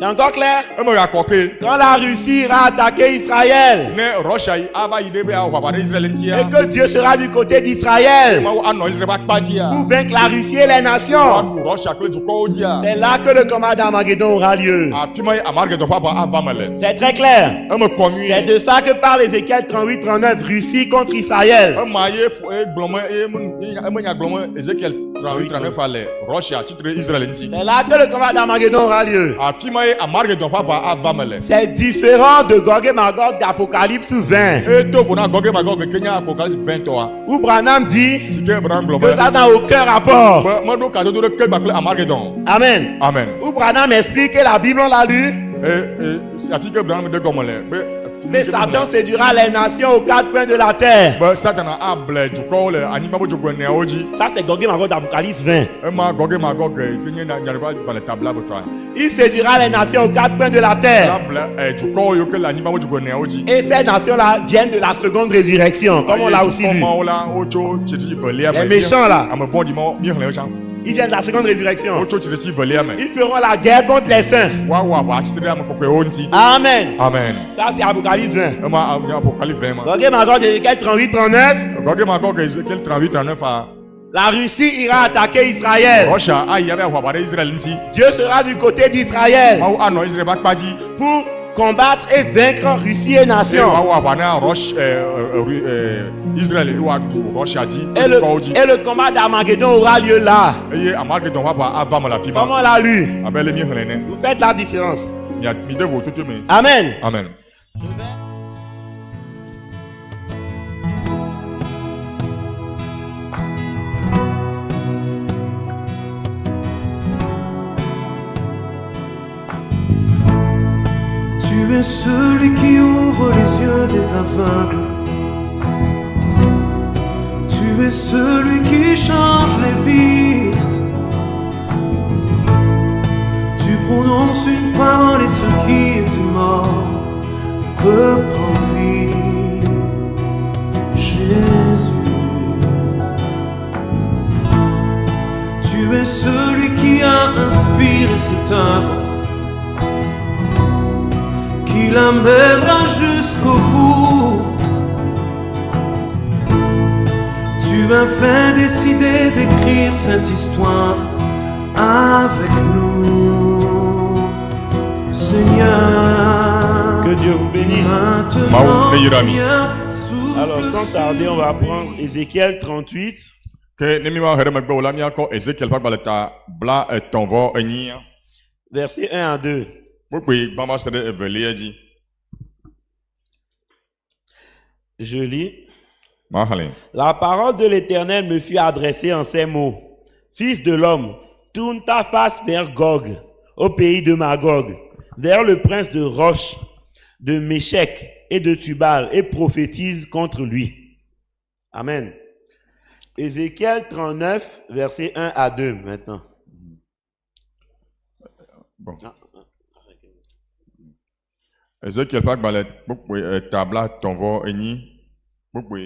C'est encore clair? eme yakɔke Quand la Russie ira attaquer Israël ne Russia yi ava yi de be awɔ ɖe Israel et ŋutia que Dieu sera du côté d'Israël mawu anɔ Israel ƒe akpa dzia pour vaincre la Russie et les nations, woaɖu Russia kple dukɔwo dzia c'est là que le combat d'Armageddon aura lieu. afi ma ye Armageddon ƒe ava ava me le C'est très clair. eme kɔ C'est nyuie de ça que parle Ézéchiel 38-39, Russie contre Israël. ema ye gblɔme emenya gblɔme Ezekiel 38-39 le Russia tsitre Israel ŋuti C'est là que le combat d'Armageddon aura lieu. afi ma ye Armageddon ƒe ava ava me le C'est différent de Gog et Magog d'Apocalypse 20, eto vo na Gog Magog ke nye Apocalypse 20 tɔa où Branham dit si ke Abraham gblɔ que ça n'a aucun rapport. be meɖo kadodo ɖeke gba kple Armageddon Amen. amen Où Branham explique que la Bible, on l'a lu, afi ke Abraham de gɔme le be mais Satan séduira les nations aux quatre coins de la terre. be Satana able dukɔwo le anyigba ƒe dzogoe eneawo dzi Ça, c'est Gog et Magog d'Apocalypse 20. ema Gog Magog ke nye nyaɖeƒe ba le tabla betɔa Il séduira les nations aux quatre coins de la terre. able dukɔwo yiwo ke le anyigba ƒe dzogoe eneawo dzi Et ces nations-là viennent de la seconde résurrection, comme on l'a aussi dukɔ vu. mawo la wotso tsiretsi velia Les me méchants là, ame vɔ̃ɖi mawo míexlẽ wo tsã ils viennent de la seconde résurrection. wotso tsiretsi velia me Ils feront la guerre contre les saints. woawɔ aʋa tsitre ɖe ame kɔkɔewo ŋuti Amen. amen Ça, c'est Apocalypse 20. ema Apocalypse 20 ma Gog et Magog d'Ézéchiel 38-39. Gog Magog Ezekiel 38-39 a La Russie ira attaquer Israël. Russia ayi abe aʋa aʋa ɖe Israel ŋuti Dieu sera du côté d'Israël mawu anɔ Israel ƒe akpa dzi pour combattre et vaincre Russie et eye nations. woawɔ aʋa na Israel eye woaɖu Russia dzi Et dukɔwo dzi le combat d'Armageddon aura lieu là. eye Armageddon ƒe aʋa ava me le afi Comme ma on l'a lu. abe le míexlẽ ne Vous faites la différence. mi de vo toto me Amen. amen. Tu es celui qui ouvre les yeux des aveugles. Tu es celui qui change les vies. Tu prononces une parole et ce qui est mort reprend vie. Jésus. Tu es celui qui a inspiré cette œuvre, qui l'amènera jusqu'au bout. Tu as fait décider d'écrire cette histoire avec nous, Seigneur. Que Dieu vous bénisse. Maintenant, Maou, Neyirami. Seigneur, Alors, souffle sans tarder, on va prendre Ézéchiel 38, ke ne mi ma hɛrɛ megbe o la míakɔ Ezekiel ƒe agbalẽ ta bla etɔ̃ vɔ enyi versets 1 à 2. kpekpe gbã va se ɖe evelia dzi Je lis. maxlẽ La parole de l'Éternel me fut adressée en ces mots. Fils de l'homme, tourne ta face vers Gog, au pays de Magog, vers le prince de Roche, de Méchec et de Tubal, et prophétise contre lui. Amen. Ézéchiel 39, versets 1 à 2 maintenant. bon Ezekiel ƒe agbalẽ kpekpe ta bla etɔ̃ vɔ enyi kpekpe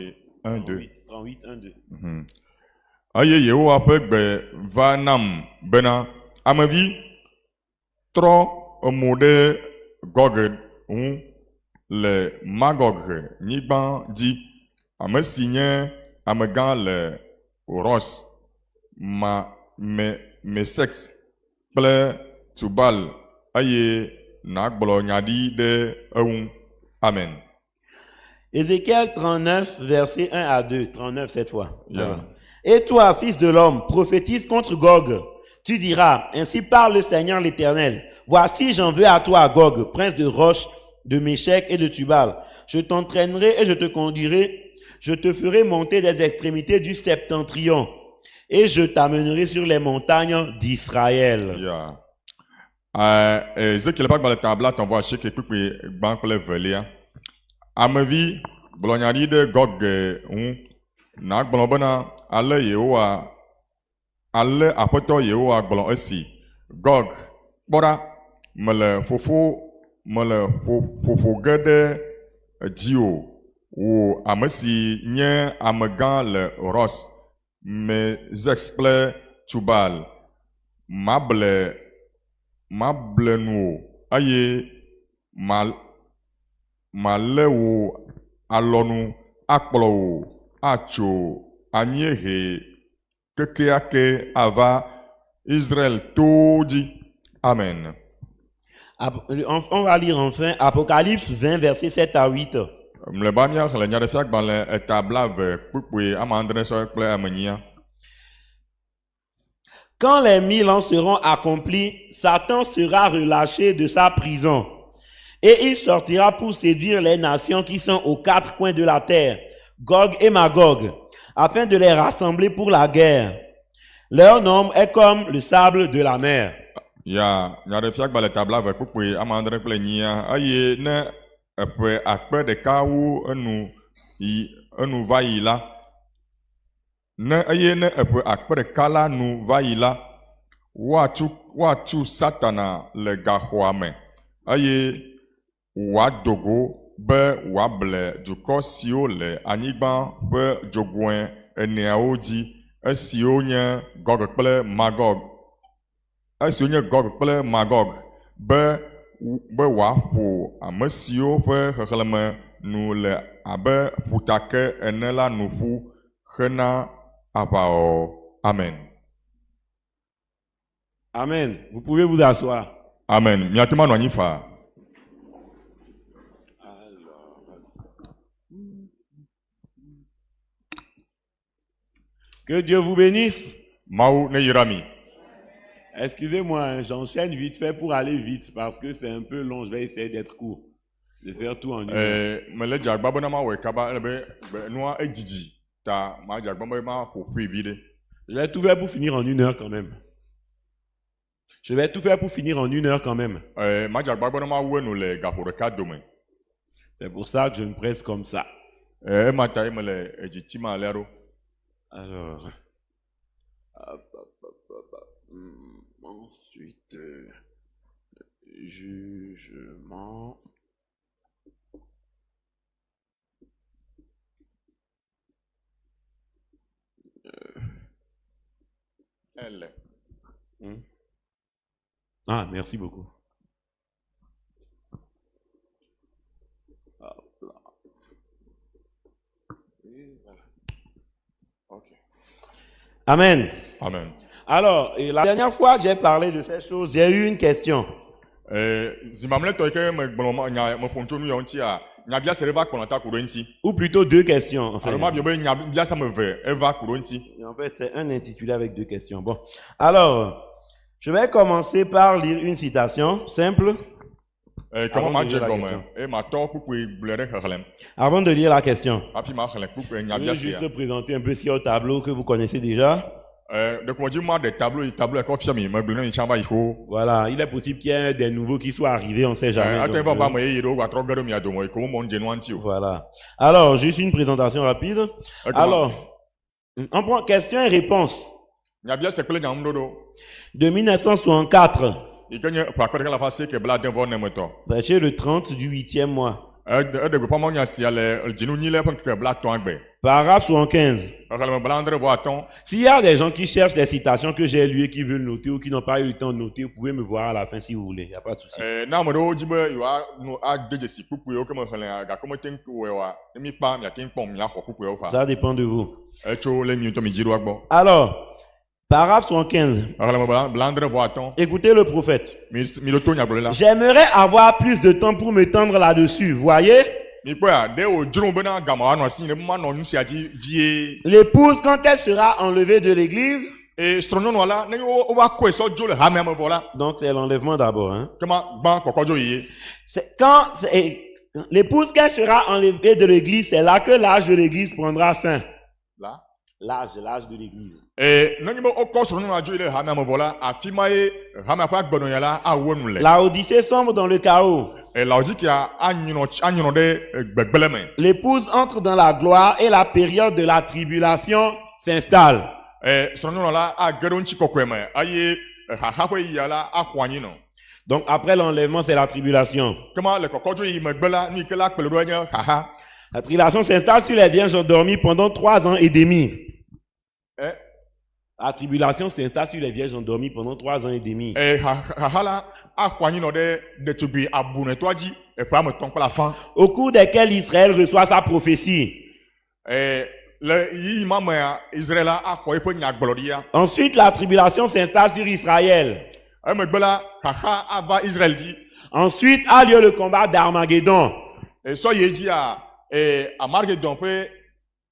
1 2 38, 1, 2. eye Yehowa ƒe gbe va nam bena amevi trɔ emo ɖe Gog ŋu le Magog nyigba dzi ame si nye amegã le Ros Mesex kple Tubal eye nàgblɔ nya ɖi ɖe eŋu amen. Ézéchiel 39, versets 1 à 2. 39 cette fois. Yeah. Et toi, fils de l'homme, prophétise contre Gog. Tu diras, ainsi parle le Seigneur l'Éternel. Voici, j'en veux à toi, Gog, prince de Roche, de Méchec et de Tubal. Je t'entraînerai et je te conduirai. Je te ferai monter des extrémités du septentrion. Et je t'amènerai sur les montagnes d'Israël. Yeah. Ezekiel ƒe agbalẽ ta bla etɔ̃ vɔ asieke kpekpe gbã kple evelia. Amevi gblɔ nya ɖi ɖe Gog ŋu. Nàgblɔ bena ale Aƒetɔ Yehowa gblɔ esi. Gog, kpɔ ɖa, mele ƒoƒo ge ɖe dziwò, wò ame si nye amegã le Ros, Mesex kple Tubal. Mable nu eye malé wo alɔnu akplɔ wo atso anyiehe kekeake ava Israël tout dit. Amen. On va lire enfin Apocalypse 20, versets 7 à 8. Mlebania le nyaresia gbale etablave kpukpue amandre so kple amenia. Quand les 1000 ans seront accomplis, Satan sera relâché de sa prison et il sortira pour séduire les nations qui sont aux quatre coins de la terre, Gog et Magog, afin de les rassembler pour la guerre. Leur nombre est comme le sable de la mer. Ya nyaresia gbale etablave kpukpue amandre kple nia aye ne eƒe akpe ɖeka wu enu va yi la, ne eye ne eƒe akpe ɖeka la nu va yi la, woatu Satana le gaxɔa me, eye wòadogo be wòable dukɔ siwo le anyigba ƒe dzogoe eneawo dzi, esiwo nye Gog kple Magog, be wòaƒo ame siwo ƒe xexlẽme nu le abe ƒutake ene la nu ƒu hena aʋawɔwɔ. Amen. Amen. Vous pouvez vous asseoir. Amen. Miate manɔ anyi fa. Que Dieu vous bénisse. Mawu ne yra mi. Excusez-moi, j'enchaîne vite fait pour aller vite parce que c'est un peu long. Je vais essayer d'être court. Je vais faire tout en une heure. Me dzagba bena ma wɔ kaba be nua edidi ta ma dzagba be ma ƒoƒui viɖe. Je vais tout faire pour finir en une heure quand même. Je vais tout faire pour finir en une heure quand même. Ma dzagba bena ma wu enu le gaƒo ɖeka dome. C'est pour ça que je me presse comme ça. Ema ta me le edziti ma lea ɖo. Alors, ensuite, jugement. Elle. Ah, merci beaucoup. Hop là. Et voilà. Ok. Amen. Amen. Alors, la dernière fois que j'ai parlé de ces choses, j'ai eu une question. Ou plutôt deux questions. En fait, c'est un intitulé avec deux questions. Bon. Alors, je vais commencer par lire une citation simple. Avant de lire la question. Je vais juste présenter un peu ce au tableau que vous connaissez déjà. Voilà, il est possible qu'il y ait des nouveaux qui soient arrivés, on ne sait jamais. Voilà. Alors, juste une présentation rapide. Alors, on prend question et réponse. De 1964. Verset le 30 du 8e mois. Paragraphe 75. S'il y a des gens qui cherchent les citations que j'ai lues et qui veulent noter ou qui n'ont pas eu le temps de noter, vous pouvez me voir à la fin si vous voulez. Il n'y a pas de souci. Ça dépend de vous. Alors, paragraphe 75. Écoutez le prophèt. J'aimerais avoir plus de temps pour me tendre là-dessus. Voyez? L'épouse, quand elle sera enlevée de l'église, donc c'est l'enlèvement d'abord. Hein? Quand l'épouse, quand elle sera enlevée de l'église, c'est là que l'âge de l'église prendra fin. L'âge de l'église. La Odyssée sombre dans le chaos. L'épouse entre dans la gloire et la période de la tribulation s'installe. Donc après l'enlèvement, c'est la tribulation. La tribulation s'installe sur les vierges endormies pendant 3 ans et demi. La tribulation s'installe sur les vierges endormies pendant 3 ans et demi. akɔ anyi nɔ ɖe ɖetugbi abunɛtɔa dzi eƒe ame etɔ̃ kple afã. au cours desquels Israël reçoit sa prophétie. Le yiyi ma mea Israël akɔ eƒe nyagblɔɖia. Ensuite, la tribulation s'installe sur Israël. Emegbe la xaxa ava Israël dzi. Ensuite a lieu le combat d'Armageddon. Sɔ yi dzia Armageddon ƒe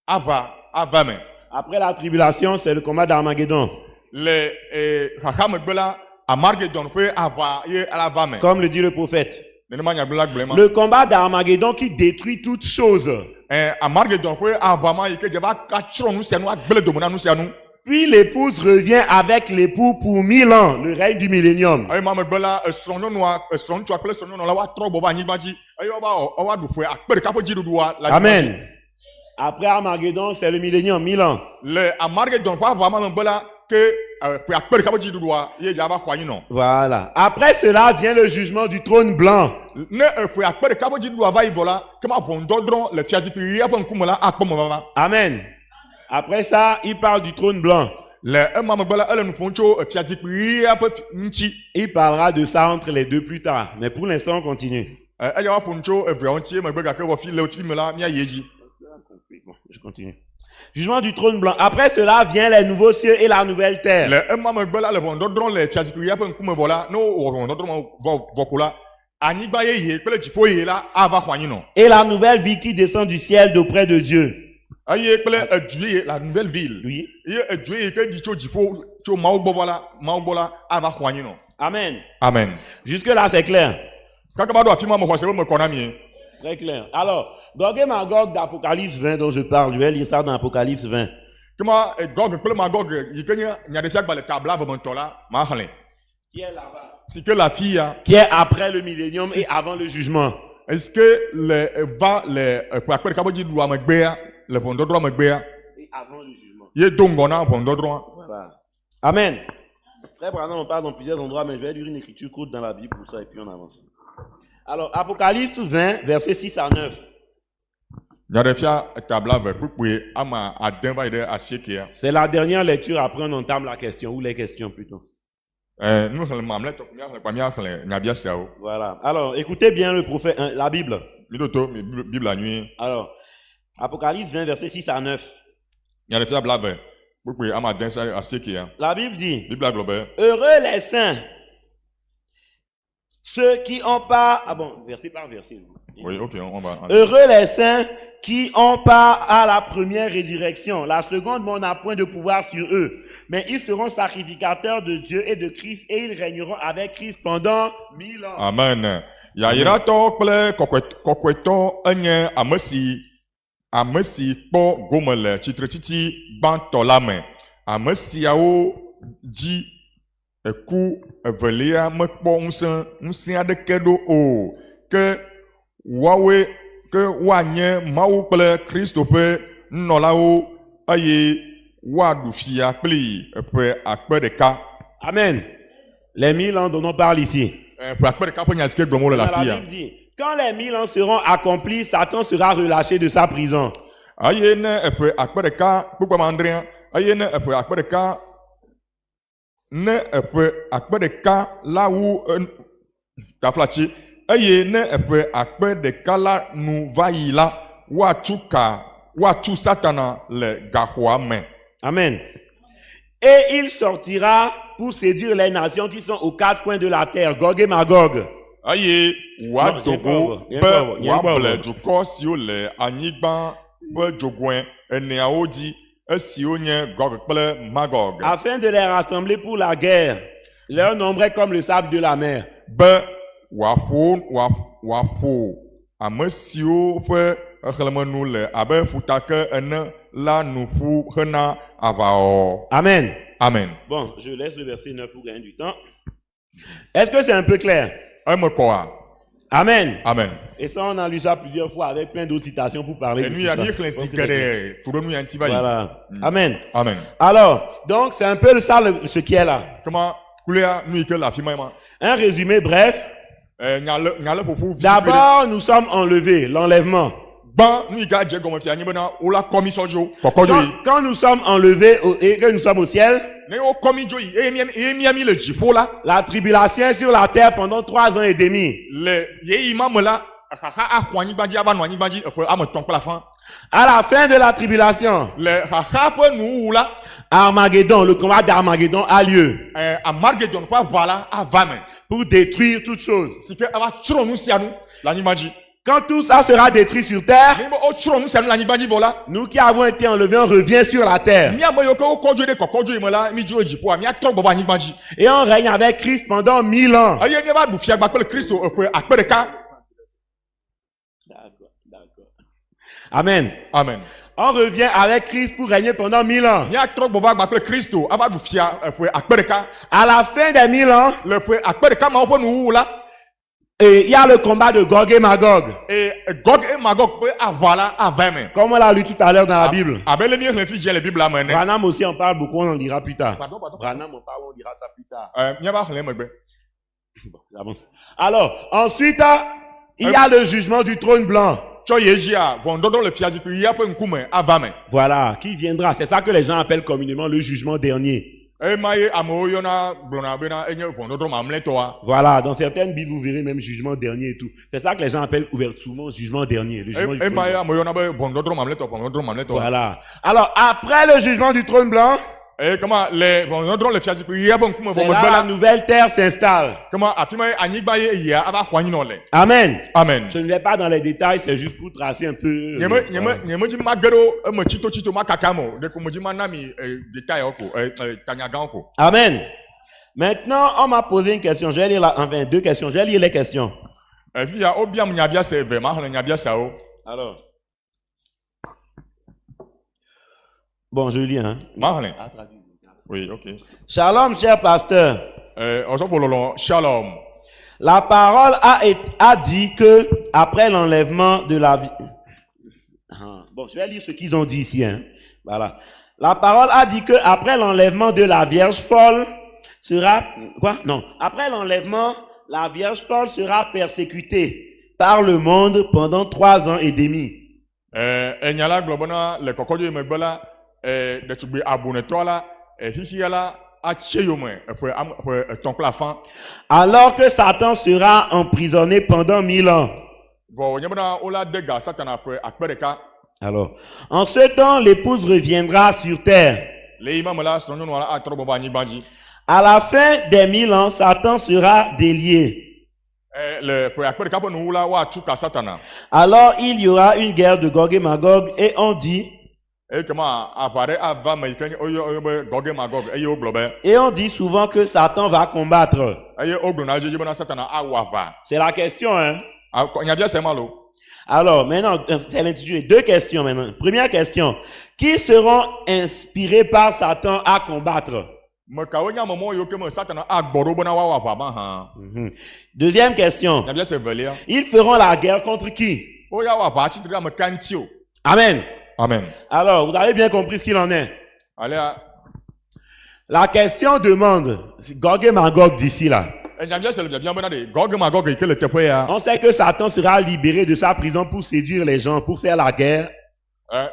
ava me. Après la tribulation, c'est le combat d'Armageddon. Le xaxa megbe la Armageddon ƒe ava ye ava me. Comme le dit le prophète. Nenema nyagblɔla gblɔe ma. Le combat d'Armageddon qui détruit toutes choses. Armageddon ƒe ava ma yi ke dze va katsrɔ̃ nu sia nu agble dome na nu sia nu. Puis l'épouse revient avec l'époux pour 1000 ans, le règne du millénium. Eye ma megbe la esrɔ̃ŋutsua kple esrɔ̃nyɔnua la woatrɔ gbɔ va anyigba dzi eye woava ɖu ƒe akpe ɖeka ƒe dziɖuɖua le anyigba dzi. Amen. Après Armageddon, c'est le millénium, 1000 ans. Le Armageddon ƒe ava ma megbe la ke ƒe akpe ɖeka ƒe dziɖuɖua ye dza va xɔ anyi nɔ. Voilà. Après cela vient le jugement du trône blanc. Ne ƒe akpe ɖeka ƒe dziɖuɖua va yi vɔ la, ke ma ʋɔnudɔdrɔ̃ le fiazikpui ɣia ƒe ŋkume la akpɔ me vava. Amen. Après ça, il parle du trône blanc. Le ema megbe la ele nu ƒom tso fiazikpui ɣia ƒe ŋuti. Il parlera de ça entre les deux plus tard. Mais pour l'instant, on continue. Eya va ƒom tso eveawo ŋuti megbe gake wɔ le fi me la míayi edzi. Bon, je continue. Jugement du trône blanc. Après cela vient les nouveaux cieux et la nouvelle terre. Le ema megbe la le ʋɔnudɔdrɔ̃ le fiazikpui ɣia ƒe ŋkume vɔ la, ne wowɔ ʋɔnudɔdrɔ̃ vɔ ko la, anyigba yeye kple dziƒo yeye la ava xɔ anyi nɔ. Et la nouvelle vie qui descend du ciel d'auprès de Dieu. Eye kple edu yeye la nouvelle ville. Oui. Ye edu yeye ke di tso dziƒo tso Mawu gbɔ la ava xɔ anyi nɔ. Amen. Amen. Jusque là, c'est clair. Kaka ba ɖo afi ma me xɔse be me kɔ na mi. Très clair. Alors, Gog et Magog d'Apocalypse 20 dont je parle, je vais lire ça dans Apocalypse 20. Kema Gog kple Magog yi ke nye nya ɖe sia gba le tabla vemetɔ la ma xlẽ. Qui est là-bas? Si ke la fi ya. Qui est après le millénium et avant le jugement. Est-ce que le va le ƒe akpe ɖeka ƒe dziɖuɖua megbea le ʋɔnudɔdrɔ̃a megbea. Et avant le jugement. Ye do ŋgɔ na ʋɔnudɔdrɔ̃a. Voilà. Amen. Frère Branham, on parle dans plusieurs endroits, mais je vais lire une écriture courte dans la Bible pour ça et puis on avance. Alors, Apocalypse 20, versets 6 à 9. Nyaɖefia tabla ve kpukpui ama ade va yi ɖe asiekea. C'est la dernière lecture, après on entame la question, ou les questions plutôt. Nu xlẽ mamlɛtɔ ko míaxlẽ kpa míaxlẽ nyabia siawo. Voilà. Alors, écoutez bien le prophète, la Bible. Mi ɖo to mi Biblia nyuie. Alors, Apocalypse 20, versets 6 à 9. Nyaɖefia bla ve kpukpui ama ade sa asiekea. La Bible dit, Biblia gblɔ be. heureux les saints, ceux qui ont part... Ah bon, verset par verset. Oui, ok, on va. Heureux les saints qui ont part à la première résurrection. La seconde, on n'a point de pouvoir sur eux. Mais ils seront sacrificateurs de Dieu et de Christ et ils régneront avec Christ pendant 1000 ans. Amen. Yayiratɔ kple kɔkɔetɔ enye ame si kpɔ gome le tsitretiti gbãtɔ la me. Ame siawo dzi eku evelia mekpɔ ŋusẽ aɖeke ɖo o. Ke woawoe ke woanye Mawu kple Kristo ƒe nunɔlawo eye woaɖu fia kpli ƒe akpe ɖeka. Amen. Les 1000 ans dont on parle ici. Ƒe akpe ɖeka ƒe nya si ke gblɔm wole le afi ya. La Bible dit, quand les 1000 ans seront accomplis, Satan sera relâché de sa prison. Eye ne ƒe akpe ɖeka kpukpɔ mandrea, eye ne ƒe akpe ɖeka ne ƒe akpe ɖeka la wu taflatsi. Eye ne ƒe akpe ɖeka la nu va yi la, woatu Satana le gaxɔa me. Amen. Et il sortira pour séduire les nations qui sont aux quatre coins de la terre, Gog et Magog. Eye woadogo be woable dukɔ siwo le anyigba ƒe dzogoe eneawo dzi, esiwo nye Gog kple Magog. Afin de les rassembler pour la guerre, leur nombre est comme le sable de la mer. Be wòaƒo ame siwo ƒe exlẽmenu le abe ƒutake ene la nu ƒu hena aʋawɔwɔ. Amen. Amen. Bon, je laisse le verset 9 pour gagner du temps. Est-ce que c'est un peu clair? Eme kɔa. Amen. Amen. Et ça, on a lu ça plusieurs fois avec plein d'autres citations pour parler de Enu tout ya ça. mi xlẽ si geɖe ku ɖo nu ya ŋuti va yi. Voilà. Amen. Amen. Alors, donc c'est un peu ça ce qui est là. Kema kulia nu yi ke le afi ma. Un résumé bref. Nyale ƒoƒu. D'abord, nous sommes enlevés, l'enlèvement. Gbã nu yi ke adze gɔme fia nye bena wola kɔ mi sɔ dzo kɔkɔ dzo yi. Quand nous sommes enlevés et que nous sommes au ciel, ne wo komi jo yi emi le dziƒo la La tribulation est sur la terre pendant 3 ans et demi. le ye yi ma me la xaxa axɔ anyigba dzi ava nɔ anyigba dzi eƒe ame 3 kple afã À la fin de la tribulation, le xaxa ƒe nuwuwu la Armageddon, le combat d'Armageddon a lieu Armageddon ƒe aʋa la ava me pour détruire toutes choses. si ke ava tsrɔ̃ nu sia nu le anyigba dzi Quand tout ça sera détruit sur terre, ne be wotsrɔ̃ nu sia nu le anyigba dzi vɔ la nous qui avons été enlevés, on revient sur la terre. míame yiwo ke wokɔ dzo ɖe kɔkɔdzo yi me la mi dzo dziƒoa míatrɔ gbɔ va anyigba dzi Et on règne avec Christ pendant 1000 ans. eye míava ɖu fiagba kple Kristo eƒe akpe ɖeka Amen. amen On revient avec Christ pour régner pendant 1000 ans. míatrɔ gbɔ va gba kple Kristo ava ɖu fia eƒe akpe ɖeka À la fin des 1000 ans, le ƒe akpe ɖeka mawo ƒe nuwuwu la il y a le combat de Gog et Magog. Gog et Magog ƒe aʋa la ava me Comme on l'a lu tout à l'heure dans la Bible. abe le míexlẽ fi dzi le Biblia me ene Branham aussi en parle beaucoup, on en dira plus tard. Pardon. Branham en parle, on dira ça plus tard. Míava xlẽ megbe Bon, j'avance. Alors, ensuite, il y a le jugement du trône blanc. tsɔ ye dzia ʋɔnudɔdrɔ̃ le fiazikpui ɣia ƒe ŋkume ava me Voilà, qui viendra. C'est ça que les gens appellent communément le jugement dernier. ema ye amewo yɔna gblɔna bena enye ʋɔnudɔdrɔ̃ mamlɛtɔa Voilà, dans certaines Bibles, vous verrez même jugement dernier et tout. C'est ça que les gens appellent ouvertement jugement dernier. Le jugement du trône ema ye blanc. amewo yɔna be ʋɔnudɔdrɔ̃ mamlɛtɔ Voilà. Alors, après le jugement du trône blanc, eye kama le ʋɔnudɔdrɔ̃ le fiazikpui ɣia ƒe ŋkume vɔ c'est megbe là la la nouvelle terre s'installe. kama afi ma ye anyigba ye yia ava xɔ anyi nɔ le Amen. amen Je ne vais pas dans les détails, c'est juste pour tracer un peu. nyeme dzi ma ge ɖo eme tsito ma kaka me o ɖeko me dzi ma na mi détail ko tanyagãwo ko Amen. Maintenant, on m'a posé une question. Je vais lire enfin 2 questions. Je vais lire les questions. fi ya wobiam nyabiase eve ma xlẽ nyabiaseawo Alors. Bon, je lis, hein. ma xlẽ oui ok Shalom, cher pasteur. ɔsɔfo lɔlɔ shalom La parole a dit que après l'enlèvement de la vie. Bon, je vais lire ce qu'ils ont dit ici, hein. Voilà. La parole a dit que après l'enlèvement de la Vierge folle sera quoi? Non. Après l'enlèvement, la Vierge folle sera persécutée par le monde pendant 3 ans et demi. enya la gblɔ bena le kɔkɔdzo yi megbe la ɖetugbi abunɛtɔ la xixia la atse yome ƒe 3 kple afã Alors que Satan sera emprisonné pendant 1000 ans. vɔ wònye bena wola de ga Satana ƒe akpe ɖeka Alors, en ce temps, l'épouse reviendra sur terre. le yi ma me la srɔ̃nyɔnua la atrɔ gbɔ va anyigba dzi À la fin des 1000 ans, Satan sera délié. le ƒe akpe ɖeka ƒe nuwu la woatu ka Satana Alors, il y aura une guerre de Gog et Magog et on dit, eye kema aʋa ɖe ava me yi ke woyɔ be Gog et Magog eye wogblɔ be et on dit souvent que Satan va combattre. eye wogblɔna edzi bena Satana awɔ aʋa C'est la question, hein. nyabiase ma lo Alors, maintenant, c'est l'intitulé. 2 questions maintenant. Première question. Qui seront inspirés par Satan à combattre? me kawo nye amemɔ yiwo ke me Satana agbɔ ɖo bena woawɔ aʋa ma hã Deuxième question. nyabiase velia Ils feront la guerre contre qui? woya wɔ aʋa tsitre ɖe ame ka ŋuti o Amen. amen Alors, vous avez bien compris ce qu'il en est. alea La question demande, Gog et Magog d'ici là. nyabiase le biabiã bena ɖe Gog et Magog yi ke le teƒe ya On sait que Satan sera libéré de sa prison pour séduire les gens, pour faire la guerre.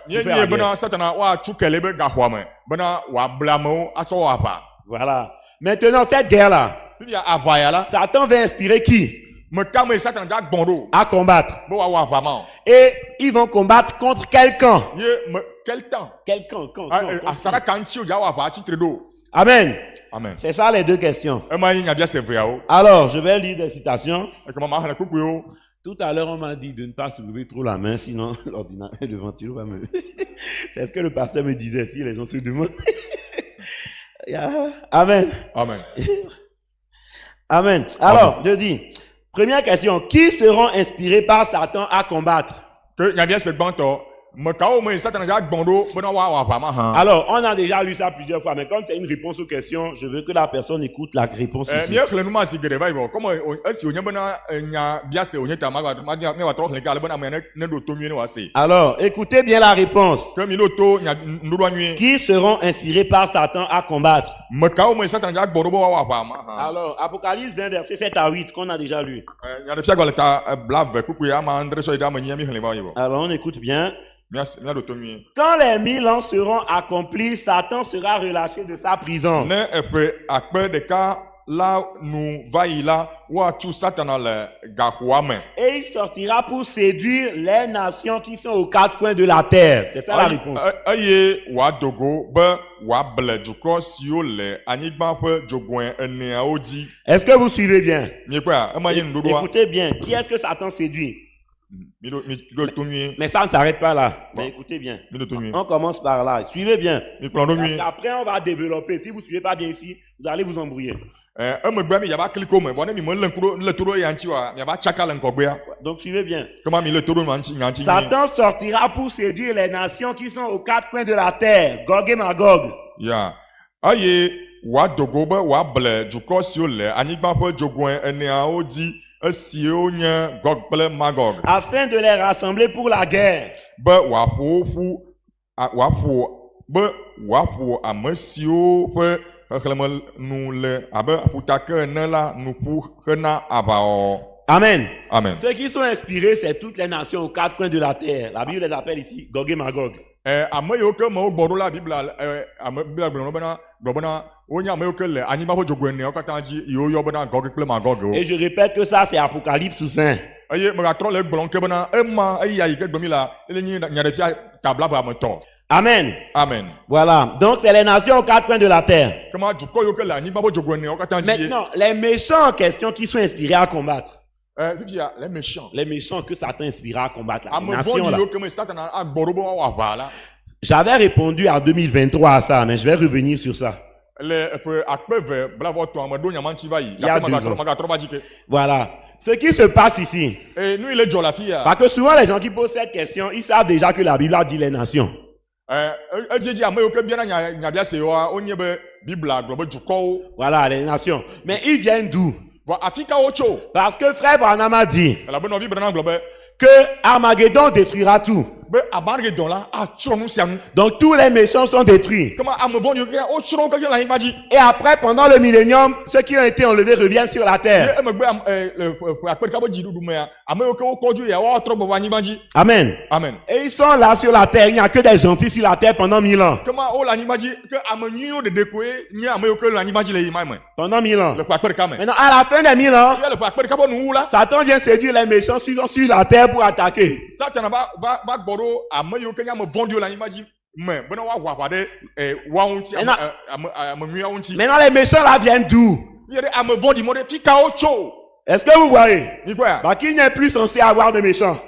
míenye bena Satana woatu kele be gaxɔa me bena wòable amewo asɔ wɔ aʋa Voilà. Maintenant, cette guerre-là, fifia aʋa ya la Satan va inspirer qui? me ka me Satana dza gbɔ̃ ɖo À combattre. be woawɔ aʋa ma o Et ils vont combattre contre quel camp? ye me quel temps Quel camp? Camp. asara ka ŋuti o dza wɔ aʋa tsitre ɖo Amen. amen C'est ça les 2 questions. ema nye nyabiase veawo Alors, je vais lire des citations. ekema ma xlẽ kpukpuiwo Tout à l'heure, on m'a dit de ne pas soulever trop la main, sinon l'ordinateur, le ventilo va me... C'est ce que le pasteur me disait si les gens se demandent. Amen. amen Amen. Alors, je dis, première question, qui seront inspirés par Satan à combattre? ke nyabiase gbãtɔ me kawo me Satana dza gbɔ̃ ɖo bena woawɔ aʋa ma hã Alors, on a déjà lu ça plusieurs fois, mais comme c'est une réponse aux questions, je veux que la personne écoute la réponse ici. míexlẽ nu ma si geɖe va yi vɔ comme esi wònye bena nyabiase wònye ta míawa trɔ xlẽ ke ale bena ame ne ɖo to nyuie ne wòase Alors, écoutez bien la réponse. ke mi ɖo to nuɖoɖoa nyuie Qui seront inspirés par Satan à combattre? me kawo me Satana dza gbɔ̃ ɖo be woawɔ aʋa ma hã Alors, Apocalypse 20, verset 7 à 8, qu'on a déjà lu. nyaɖefia gba le ta blave kpukpui ama andre sɔ yi ɖe ame nyia mi xlẽ va yi vɔ Alors, on écoute bien. Míaɖo to nyuie. Quand les 1000 ans seront accomplis, Satan sera relâché de sa prison. Ne eƒe akpe ɖeka la nu va yi la, woatu Satana le gaxoa me. Et il sortira pour séduire les nations qui sont aux quatre coins de la terre. C'est ça la réponse. Eye wòadogo be wòable dukɔ siwo le anyigba ƒe dzogoe eneawo dzi. Est-ce que vous suivez bien? Miekpɔa, ema nye nuɖoɖoa. Écoutez bien. Qui est-ce que Satan séduit? Miɖo to nyuie. Mais ça ne s'arrête pas là. Mais écoutez bien. Miɖo to nyuie. On commence par là. Suivez bien. Mikplɔ ɖo nyuie. Après, on va développer. Si vous ne suivez pas bien ici, vous allez vous embrouiller. Emegbe mi yaba kliko me, vɔ ne mi me le to ɖo ya ŋuti oa, miaba tsaka le ŋgɔgbea. Donc suivez bien. Kema mi le to ɖo ŋuti. Satan sortira pour séduire les nations qui sont aux quatre coins de la terre. Gog et Magog. Ya. Eye wòadogo be wòable dukɔ siwo le anyigba ƒe dzogoe eneawo dzi, esiwo nye Gog kple Magog. Afin de les rassembler pour la guerre. Be wòaƒo ame siwo ƒe xexlẽme nu le abe ƒutake ene la nu ƒu hena aʋawɔwɔ. Amen. Amen. Ceux qui sont inspirés, c'est toutes les nations aux quatre coins de la terre. La Bible les appelle ici Gog et Magog. Ame yiwo ke mewo gbɔ ɖo la Biblia Biblia gblɔ bena wonye ame yiwo ke le anyigba ƒe dzogoe eneawo katã dzi yiwo yɔ bena Gog kple Magog o. Et je répète que ça, c'est Apocalypse sous fin. Eye megatrɔ le egblɔm ke bena ema eya yi ke gblɔm mi la ele nye nyaɖefia tabla be ametɔ. Amen. Amen. Voilà. Donc, c'est les nations aux quatre coins de la terre. Kema dukɔ yiwo ke le anyigba ƒe dzogoe eneawo katã dzi. Maintenant, les méchants en question qui sont inspirés à combattre. Fifia les méchants. Les méchants que Satan inspirera à combattre. La Ame nation vɔ̃ɖi là. yiwo ke me Satana agbɔ ɖo be woawɔ aʋa la. J'avais répondu en 2023 à ça, mais je vais revenir sur ça. Le ƒe akpe eve blavɔ tɔ̃ ame ɖo nyama ŋuti va yi. Il y a Gake 2 ans. magatrɔ va dzi ke. Voilà. Ce qui se passe ici. Nu yi le dzɔ le afi ya. Parce que souvent les gens qui posent cette question, ils savent déjà que la Bible a dit les nations. Edzidzi ame yiwo ke biana nyabia sewoa wonye be Biblia gblɔ be dukɔwo. Voilà, les nations. Mais ils viennent d'où? Vɔ afi ka wotso. Parce que frère Branham a dit Elabena nɔvi Branham gblɔ be que Armageddon détruira tout. be Armageddon la atsrɔ̃ nu sia nu. Donc tous les méchants sont détruits. Kema ame vɔ̃ɖiwo ke wotsrɔ̃ wo kekeŋ le anyigba dzi. Et après, pendant le millénium, ceux qui ont été enlevés reviennent sur la Ye terre. emegbe le ƒe akpe ɖeka ƒe dziɖuɖu mea, ame yiwo ke wokɔ dzo ya woatrɔ gbɔ va anyigba dzi. Amen. Amen. Et ils sont là sur la terre. Il n'y a que des gentils sur la terre pendant 1000 ans. Kema wo le anyigba dzi ke ame nyuiwo ɖeɖe koe nye ame yiwo ke le anyigba dzi le yima me. Pendant 1000 ans. Le ƒe akpe ɖeka me. Maintenant, à la fin des 1000 ans, Ya le ƒe akpe ɖeka ƒe nuwu la. Satan vient séduire les méchants s'ils sont sur la terre pour attaquer. Satana va gbɔ ɖo ame yiwo ke nye ame vɔ̃ɖiwo le anyigba dzi me bena woawɔ aʋa ɖe woawo ŋuti ame nyuiawo ŋuti. Maintenant, les méchants là viennent d'où? Ye ɖe ame vɔ̃ɖi mɔ ɖe fi ka wotso. Est-ce que vous voyez? Mi kpɔa. Bah, qu'il n'est plus censé avoir de méchants.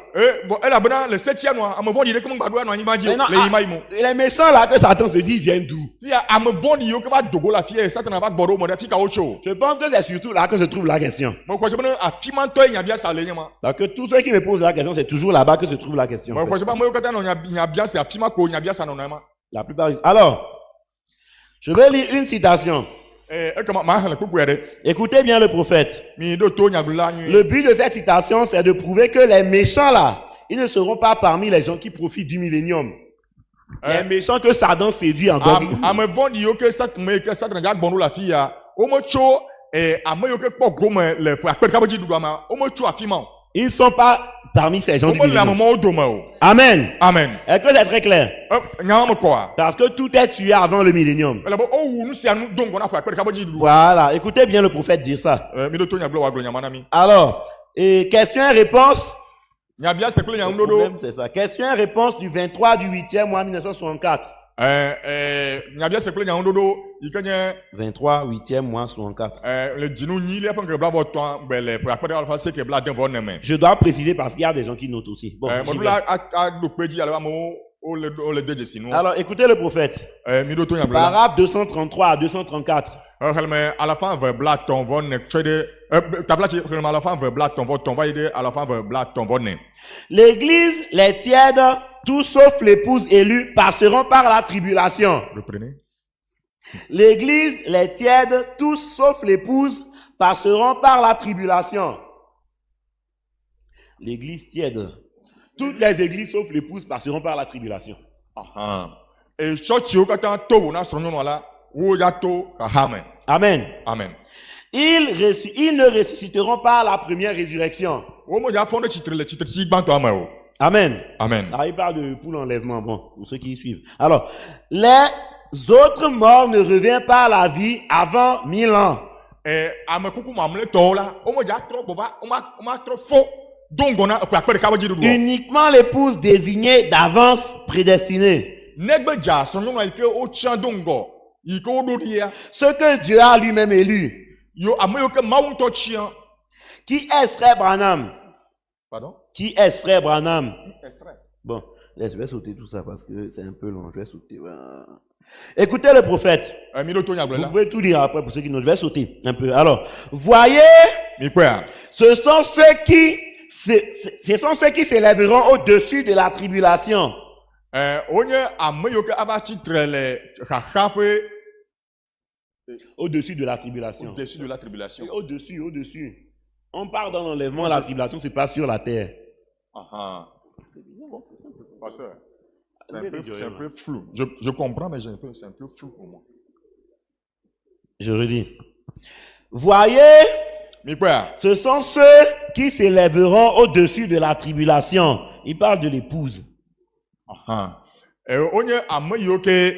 Bon elabena le setia nua ame vɔ̃ɖi ɖeke megba ɖo anɔ anyigba dzi Maintenant, le yima yi mo. les méchants là que Satan se dit, ils viennent d'où? Fia ame vɔ̃ɖi yiwo ke va dogo le afi ye Satana va gbɔ ɖo mɔ ɖe fi ka wotso. Je pense que c'est surtout là que se trouve la question. Me kɔsi bena afi ma ŋutɔe nyabiasa le nye ma. Parce que tous ceux qui me posent la question, c'est toujours là-bas que se trouve la question. Me kɔsi be ame yiwo katã nɔ nyabiasa afi ma ko nyabiasa nɔnɔ ma. La plupart. Alors, je vais lire une citation. Ekema ma hele kpukpui ɖe. Écoutez bien le prophète. Mi ɖo to nyagblɔla nyuie. Le but de cette citation, c'est de prouver que les méchants là, ils ne seront pas parmi les gens qui profitent du millénium. Les méchants que Satan séduit encore. Ame vɔ̃ɖi yiwo ke Satana dza gbɔ ɖo le afi ya, wometso ame yiwo ke kpɔ gome le ƒe akpe ɖeka ƒe dziɖuɖua me, wometso afi ma o. Ils ne sont pas parmi ces gens du Womele ame millénium. mawo dome o. Amen. Amen. Est-ce que c'est très clair? Nyawo me kɔa. Parce que tout est tué avant le millénium. Elabo owu nu sia nu do ŋgɔ na ƒe akpe ɖeka ƒe dziɖuɖu. Voilà. Écoutez bien le prophète dire ça. Mi ɖo to nyagblɔ woagblɔ nyama na mi. Alors, question et réponse. Nyabia se kple Le nyaŋuɖoɖo. problème, c'est ça. Question et réponse du 23 du 8e mois 1964. Nyabia se kple nyaŋuɖoɖo yi ke nye 23 8e mois 64. le dzinu nyilia ƒe ŋkeke blaʋɔtɔa gbe le ƒe akpe ɖeka alfa seke blaade-vɔ-ene me. Je dois préciser parce qu'il y a des gens qui notent aussi. Bon, j'y vais. Mɔɖula aɖo kpe dzi ale amewo wole de dzesi nu. Alors, écoutez le prophète. Mi ɖo to nyagblɔ. Parabole 233 à 234. Xexlẽme alafa eve blaetɔ̃-vɔ-ne tsɔe ɖe tablatsi xexlẽme alafa eve blaetɔ̃-vɔ-tɔ̃ va yi ɖe alafa eve blaetɔ̃-vɔ-ne. L'église, les tièdes, tous sauf l'épouse élue, passeront par la tribulation. Reprenez. L'église, les tièdes, tous sauf l'épouse, passeront par la tribulation. L'église tiède. Toutes les églises sauf l'épouse passeront par la tribulation. Tsɔtsiwo katã to wo na srɔ̃nyɔnua la, wo ya to xaxa me. Amen. Amen. Ils ne ressusciteront pas à la première résurrection. Wo me dza fɔ ɖe tsitre le tsitresi gbãtɔa me o. Amen. Amen. Alors, il parle de pour l'enlèvement, bon, pour ceux qui suivent. Alors, les autres morts ne reviennent pas à la vie avant 1000 ans. Ame kuku mamle tɔwo la, wome dza trɔ gbɔva, woma trɔ fɔ dongɔna ekpe akpe ɖeka ƒe dziɖuɖu. Uniquement l'épouse désignée d'avance prédestinée. Negbe dza srɔ̃nyɔnua yi ke wotia dongɔ, yi ke woɖo ɖia, Ce que Dieu a lui-même élu. yo ame yiwo ke Mawu ŋutɔ tia. Qui est-ce, frère Branham? Pardon? Qui est-ce, frère Branham? Extrait. Bon, là, je vais sauter tout ça parce que c'est un peu long. Je vais sauter. Voilà. Écoutez le prophète. Milo to nyagblɔ Vous la. pouvez tout dire après pour ceux qui ne. Je vais sauter un peu. Alors, voyez, Mikpea. ce sont ceux qui s'élèveront au-dessus de la tribulation. Wonye ame yiwo ke ava tsitre le xaxa ƒe Au-dessus de la tribulation. au-dessus de la tribulation. Au-dessus, au-dessus. On part dans l'enlèvement, la tribulation se passe sur la terre. Ah Pasteur, c'est un C'est peu flou. Je comprends, mais c'est un peu flou pour moi. Je redis. Voyez, Mikpea. ce sont ceux qui s'élèveront au-dessus de la tribulation. Il parle de l'épouse. Wonye ame yiwo ke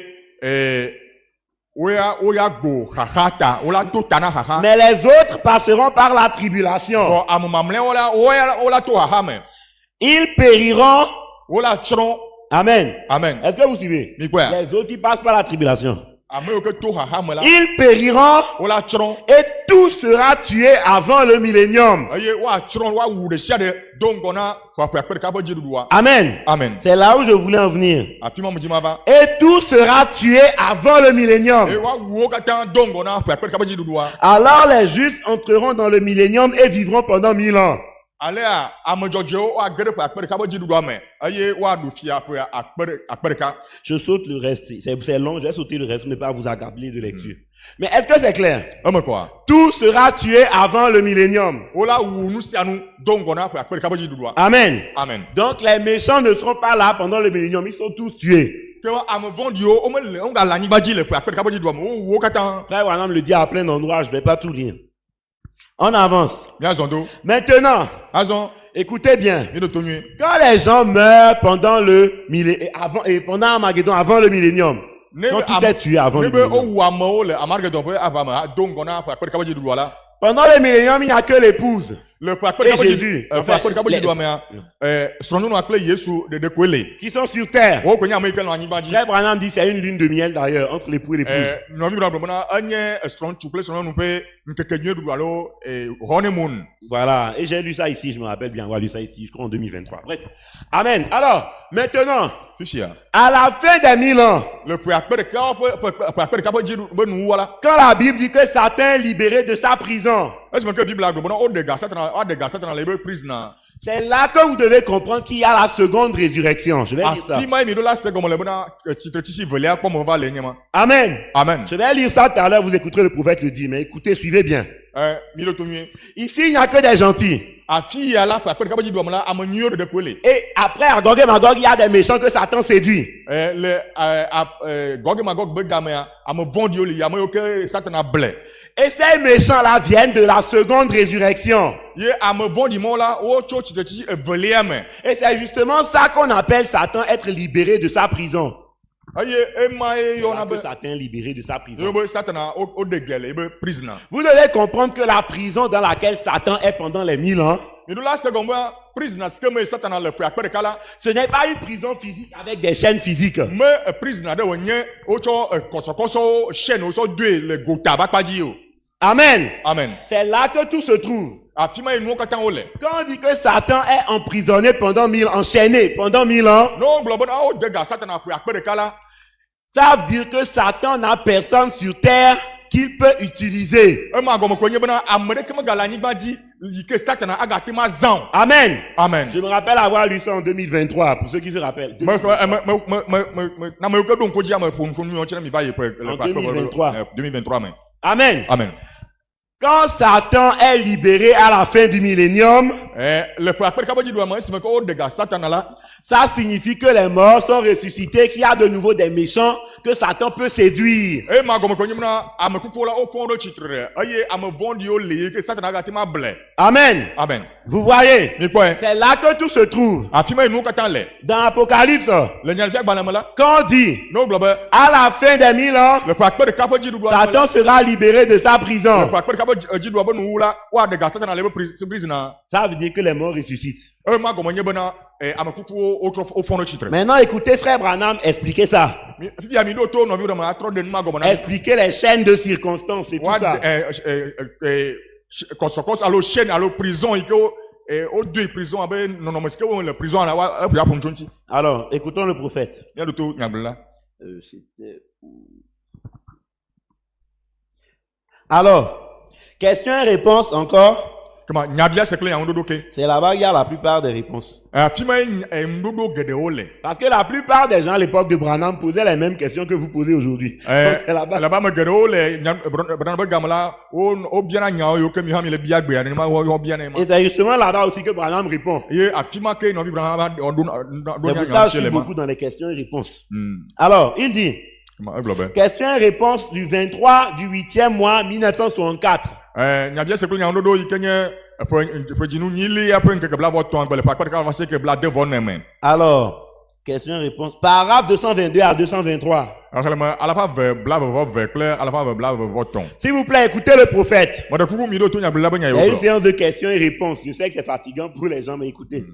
woya go xaxa ta, wola to ta na xaxa. Mais les autres passeront par la tribulation. Xɔ ame mamlɛawo la wola to xaxa me. Ils périront. Wola tsrɔ̃. Amen. Amen. Est-ce que vous suivez? Mikpea. Les autres qui passent par la tribulation. Ame yiwo ke to xaxa me la, Ils périront wola tsrɔ̃. et tout sera tué avant le millénium. Eye woatsrɔ̃ woawu ɖe sia ɖe do ŋgɔ na ƒe akpe ɖeka ƒe dziɖuɖua. Amen. Amen. C'est là où je voulais en venir. Afi ma me dzi ma va. Et tout sera tué avant le millénium. Eye woawu wo katã do ŋgɔ na ƒe akpe ɖeka ƒe dziɖuɖua. Alors les justes entreront dans le millénium et vivront pendant 1000 ans. Alea ame dzɔdzɔewo woage ɖe ƒe akpe ɖeka ƒe dziɖuɖua me eye woaɖu fia ƒe akpe ɖeka. Je saute le reste. C'est long, je vais sauter le reste, ne pas vous accabler de lecture. Mais est-ce que c'est clair? Eme kɔa. Tout sera tué avant le millénium. Wola wu nu sia nu do ŋgɔ na ƒe akpe ɖeka ƒe dziɖuɖua. Amen. Amen. Donc les méchants ne seront pas là pendant le millénium, ils sont tous tués. Ke ame vɔ̃ɖiwo womegale anyigba dzi le ƒe akpe ɖeka ƒe dziɖuɖua me, wowu wo katã. Frère Branham le dit à plein d'endroits, je ne vais pas tout lire. On avance. Míazɔ do. Maintenant, Azɔ. écoutez bien. Mi ɖo to nyuie. Quand les gens meurent pendant le pendant Armageddon, avant le millénium, quand tout est tué avant le Ne be millénium. wowu amewo le Armageddon ƒe ava me do ŋgɔ na ƒe akpe ɖeka ƒe dziɖuɖua la. Pendant le millénium, il n'y a que l'épouse. Le ƒe akpe Et ɖeka ƒe Jésus. ƒe akpe ɖeka ƒe dziɖuɖua mea, srɔ̃nyɔnua kple Yesu ɖeɖe koe le. Qui sont sur terre. Wo koe nye ame yi ke nɔ anyigba dzi. Frère Branham dit c'est une lune de miel d'ailleurs entre l'époux et l'épouse. Nɔvi bena gblɔ bena enye srɔ̃ŋutsu kple srɔ̃nyɔnu ƒe ŋkeke nyuie ɖuɖu alo honeymoon. Voilà. Et j'ai lu ça ici, je me rappelle bien avoir lu ça ici, je crois en 2023. Bref. Amen. Alors, maintenant, Fisia. à la fin des 1000 ans, Le ƒe akpe ɖeka ƒe akpe ɖeka ƒe dziɖuɖu ƒe nuwua la. quand la Bible dit que Satan est libéré de sa prison, Esime ke Bibla gblɔ bena woɖe ga Satana le ebe prison. c'est là que vous devez comprendre qu'il y a la seconde résurrection. Je vais lire ça. Afi ma mi ɖo la se gɔme le bena tsitretsitsi velia kpɔ me va le nye ma. Amen. Amen. Je vais lire ça tout à l'heure, vous écouterez le prophète le dire, mais écoutez, suivez bien. Mi ɖo to nyuie. Ici, il n'y a que des gentils. Afi ya la ƒe akpe ɖeka ƒe dziɖuɖua me la ame nyuiwo ɖeɖe koe le. Et après, à Gog et Magog, il y a des méchants que Satan séduit. Le Gog et Magog be gamea ame vɔ̃ɖiwo li ame yiwo ke Satana ble. Et ces méchants-là viennent de la seconde résurrection. Ye ame vɔ̃ɖi mawo la wotso tsitretsitsi evelia me. Et c'est justement ça qu'on appelle Satan être libéré de sa prison. Eye ema ye C'est yɔna là be que Satan est libéré de sa prison. yobe Satana woɖe ge le ebe prison. Vous devez comprendre que la prison dans laquelle Satan est pendant les 1000 ans, Mi ɖo la se gɔme be prison si ke me Satana le ƒe akpe ɖeka la. ce n'est pas une prison physique avec des chaînes physiques. Me prison aɖe wònye wotsɔ kɔsɔkɔsɔwo chaîne wotsɔ doe le gota ƒe akpa dzi o. Amen. Amen. C'est là que tout se trouve. Afi ma ye nuwo katã wo le. Quand on dit que Satan est emprisonné pendant 1000 ans, enchaîné pendant 1000 ans, Ne wogblɔ bena wode ga Satana ƒe akpe ɖeka la. ça veut dire que Satan n'a personne sur terre qu'il peut utiliser. Ema gɔme koe nye bena ame ɖeke megale anyigba dzi yi ke Satana agate ma zã o. Amen. Amen. Je me rappelle avoir lu ça en 2023, pour ceux qui se rappellent. Na me yiwo ke ɖo ŋko dzi ame ƒo ŋko nu yɔ tse ne mi va yi ƒe le En ƒe akpe 2023. 2023 me. Amen. Amen. Quand Satan est libéré à la fin du millénium, Le ƒe akpe ɖeka ƒe dziɖuɖua me esime ke wode ga Satana la. ça signifie que les morts sont ressuscités, qu'il y a de nouveau des méchants que Satan peut séduire. Ema gɔme koe nye bena ame kukuwo la wofɔ ɖo tsitre eye ame vɔ̃ɖiwo li yi ke Satana agate ma ble. Amen. Amen. Vous voyez, mi kpɔe c'est là que tout se trouve. afi ma nu katã le Dans Apocalypse, le nyaɖeƒia gbalẽ me la quand on dit, ne wogblɔ be à la fin des 1000 ans, le ƒe akpe ɖeka ƒe dziɖuɖua Satan sera libéré de sa le prison. ƒe akpe ɖeka ƒe dziɖuɖua ƒe nuwu la woaɖe ga Satana le ƒe prisina Ça veut dire que les morts ressuscitent. ma gɔme nye bena ame kukuwo wofɔ ɖe tsitre Maintenant, écoutez Frère Branham expliquer ça. fifia mi ɖo to nɔviwo ɖe me atrɔ ɖe nu ma gɔme na Expliquer les chaînes de circonstances et tout ça. kɔsɔkɔsɔ alo chaîne alo prison yi ke wodoe prison abe nɔnɔme si ke wo le prison la eƒo aƒo ŋutso ŋuti Alors, écoutons le prophète. míaɖo to nyagblẽla C'était où? Alors, question et réponse encore. kema nyabia se kple nyaŋuɖoɖo ke C'est là-bas qu'il y a la plupart des réponses. afi ma ŋuɖoɖo geɖewo le Parce que la plupart des gens à l'époque de Branham posaient les mêmes questions que vous posez aujourd'hui. Donc, c'est là-bas. laba me geɖewo le Branham be game la wobiana nyawo yiwo ke mi hã mi le bia gbea nenema wobiana ma Et c'est justement là-bas aussi que Branham répond. ye afi ma ke nɔvi Branham va ɖo C'est nya pour ça que je nya suis le ma beaucoup dans les questions et réponses. Alors, il dit, egblɔ be question et réponse du 23 du 8e mois 1964. nyabia se kple nyaŋuɖoɖo yi ke nye ƒe dzinu nyilia ƒe ŋkeke blavɔtɔ̃ gbe le ƒe akpa ɖeka va se ke bladevɔ me Alors, question et réponse. Paragraphe 222 à 223. xexlẽme alafa ve blavevɔ kple alafa ve blavevɔtɔ̃ S'il vous plaît, écoutez le prophète. meɖe kuku mi ɖo to nyagblẽla be nya Il y a une yiwo gblɔ séance de questions et réponses. Je sais que c'est fatigant pour les gens, mais écoutez.